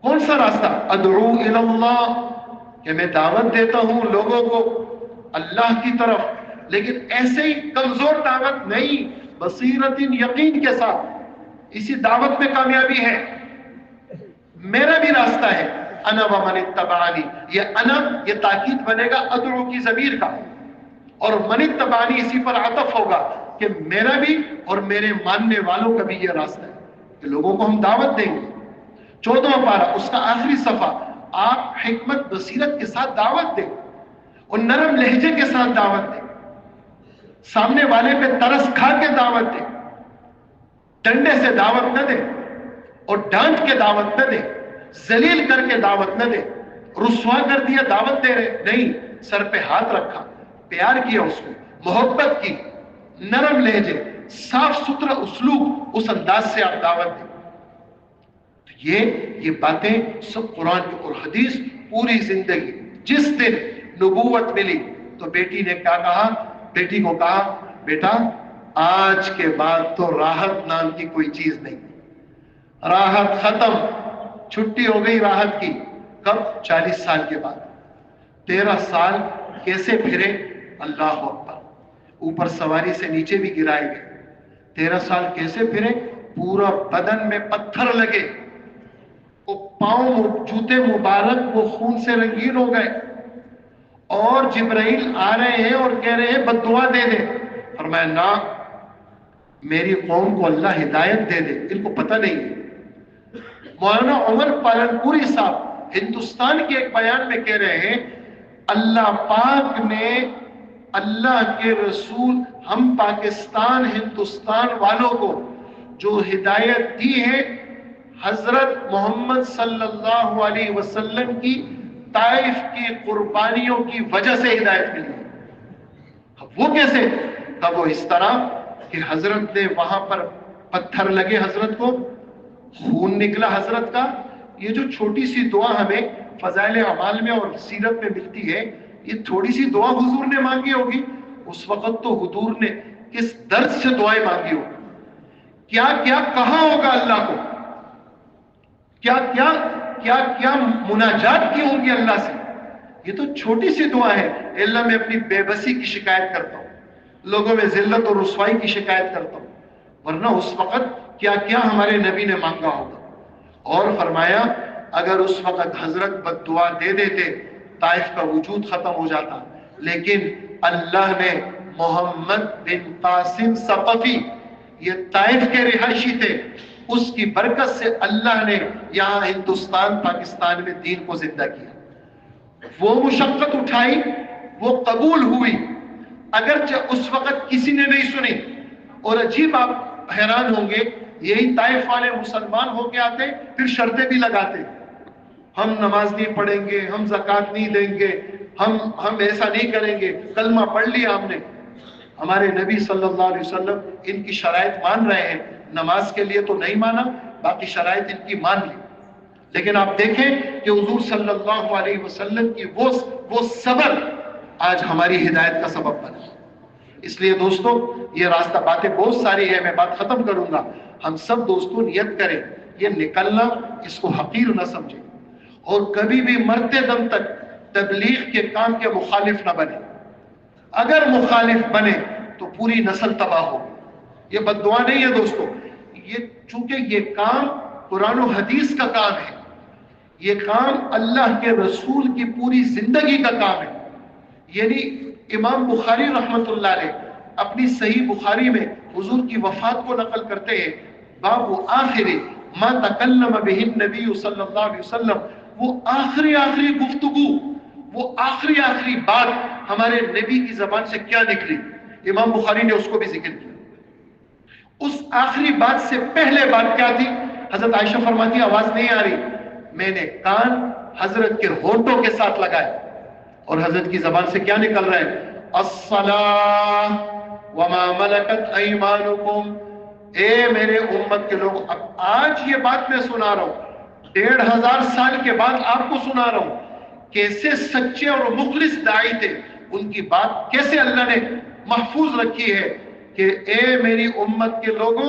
کون سا راستہ؟ ادعو الی اللہ، کہ میں دعوت دیتا ہوں لوگوں کو اللہ کی طرف، لیکن ایسے ہی کمزور دعوت نہیں، بصیرت یقین کے ساتھ. اسی دعوت میں کامیابی ہے. میرا بھی راستہ ہے، انا ومن اتبعنی. یہ انا یہ تاکید بنے گا ادعو کی ضمیر کا، اور من اتبعنی اسی پر عطف ہوگا کہ میرا بھی اور میرے ماننے والوں کا بھی یہ راستہ ہے کہ لوگوں کو ہم دعوت دیں گے. 14واں پارہ اس کا آخری صفحہ، آپ حکمت بصیرت کے ساتھ دعوت دیں اور نرم لہجے کے ساتھ دعوت دیں، سامنے والے پہ ترس کھا کے دعوت دیں، ڈنڈے سے دعوت نہ دیں اور ڈانٹ کے دعوت نہ دیں، ذلیل کر کے دعوت نہ دیں، رسوا کر دیا دعوت دے رہے نہیں، سر پہ ہاتھ رکھا، پیار کیا اس کو، محبت کی، نرم لہجے، صاف ستھرا اسلوب، اس انداز سے آپ دعوت دیں. یہ باتیں سب قرآن اور حدیث پوری زندگی. جس دن نبوت ملی تو بیٹی نے کیا کہا؟ بیٹی کو کہا بیٹا آج کے بعد تو راحت نام کی کوئی چیز نہیں، راحت ختم، چھٹی ہو گئی راحت کی. کب؟ 40 سال کے بعد. 13 سال کیسے پھرے؟ اللہ اکبر. اوپر سواری سے نیچے بھی گرائے گئے. 13 سال کیسے پھرے؟ پورا بدن میں پتھر لگے، وہ پاؤں جوتے مبارک وہ خون سے رنگین ہو گئے، اور جبرائیل آ رہے ہیں اور کہہ رہے ہیں بد دعا دے دے. فرمایا نا، میری قوم کو اللہ ہدایت دے دے، ان کو پتہ نہیں ہے. مولانا عمر پالنپوری صاحب ہندوستان کے ایک بیان میں کہہ رہے ہیں اللہ پاک نے، اللہ کے رسول، ہم پاکستان ہندوستان والوں کو جو ہدایت دی ہے حضرت محمد صلی اللہ علیہ وسلم کی طائف کی قربانیوں کی وجہ سے ہدایت ملی ہے. وہ کیسے؟ تب وہ اس طرح کہ حضرت نے وہاں پر پتھر لگے، حضرت کو خون نکلا حضرت کا. یہ جو چھوٹی سی دعا ہمیں فضائل اعمال میں اور سیرت میں ملتی ہے، یہ تھوڑی سی دعا حضور نے مانگی ہوگی. اس وقت تو حضور نے کس درد سے دعائیں مانگی ہوگی، کیا کیا کہا ہوگا اللہ کو، کیا کیا کیا کیا مناجات کی ہوگی اللہ سے. یہ تو چھوٹی سی دعا ہے، اللہ میں اپنی بے بسی کی شکایت کرتا ہوں، لوگوں میں ذلت اور رسوائی کی شکایت کرتا ہوں. ورنہ اس وقت کیا کیا ہمارے نبی نے مانگا ہوگا. اور فرمایا اگر اس وقت حضرت بد دعا دے دیتے طائف کا وجود ختم ہو جاتا. لیکن اللہ نے محمد بن قاسم ثقفی، یہ طائف کے رہائشی تھے، اس کی برکت سے اللہ نے یہاں ہندوستان پاکستان میں دین کو زندہ کیا. وہ مشقت اٹھائی، وہ قبول ہوئی، اگرچہ اس وقت کسی نے نہیں سنی. اور عجیب آپ حیران ہوں گے، یہی طائف والے مسلمان ہو کے آتے پھر شرطیں بھی لگاتے، ہم نماز نہیں پڑھیں گے، ہم زکوٰۃ نہیں دیں گے، ہم ایسا نہیں کریں گے. کلمہ پڑھ لیا ہم نے، ہمارے نبی صلی اللہ علیہ وسلم ان کی شرائط مان رہے ہیں، نماز کے لیے تو نہیں مانا، باقی شرائط ان کی مان لی. لیکن آپ دیکھیں کہ حضور صلی اللہ علیہ وسلم کی وہ صبر آج ہماری ہدایت کا سبب بنا. اس لیے دوستو یہ راستہ، باتیں بہت ساری ہیں، میں بات ختم کروں گا. ہم سب دوستوں نیت کریں یہ نکلنا، اس کو حقیر نہ سمجھیں، اور کبھی بھی مرتے دم تک تبلیغ کے کام کے مخالف نہ بنے. اگر مخالف بنے تو پوری نسل تباہ ہو. یہ بد دعا نہیں ہے دوستو، یہ چونکہ یہ کام قرآن و حدیث کا کام ہے، یہ کام اللہ کے رسول کی پوری زندگی کا کام ہے. یعنی امام بخاری رحمت اللہ علیہ اپنی صحیح بخاری میں حضور کی وفات کو نقل کرتے ہیں، باب آخری ما تکلم بہ النبی صلی اللہ علیہ وسلم، وہ آخری گفتگو، وہ آخری بات ہمارے نبی کی زبان سے کیا نکلی، امام بخاری نے اس کو بھی ذکر کیا. اس آخری بات سے پہلے بات کیا تھی؟ حضرت عائشہ فرماتی آواز نہیں آ رہی، میں نے کان حضرت کے ہونٹوں کے ساتھ لگائے اور حضرت کی زبان سے کیا نکل رہا ہے؟ الصلاۃ وما ملکت ایمانکم. اے میرے امت کے لوگ، اب آج یہ بات میں سنا رہا ہوں، 1500 سال کے بعد آپ کو سنا رہا ہوں. کیسے سچے اور مخلص داعی تھے، ان کی بات کیسے اللہ نے محفوظ رکھی ہے کہ اے میری امت کے لوگوں،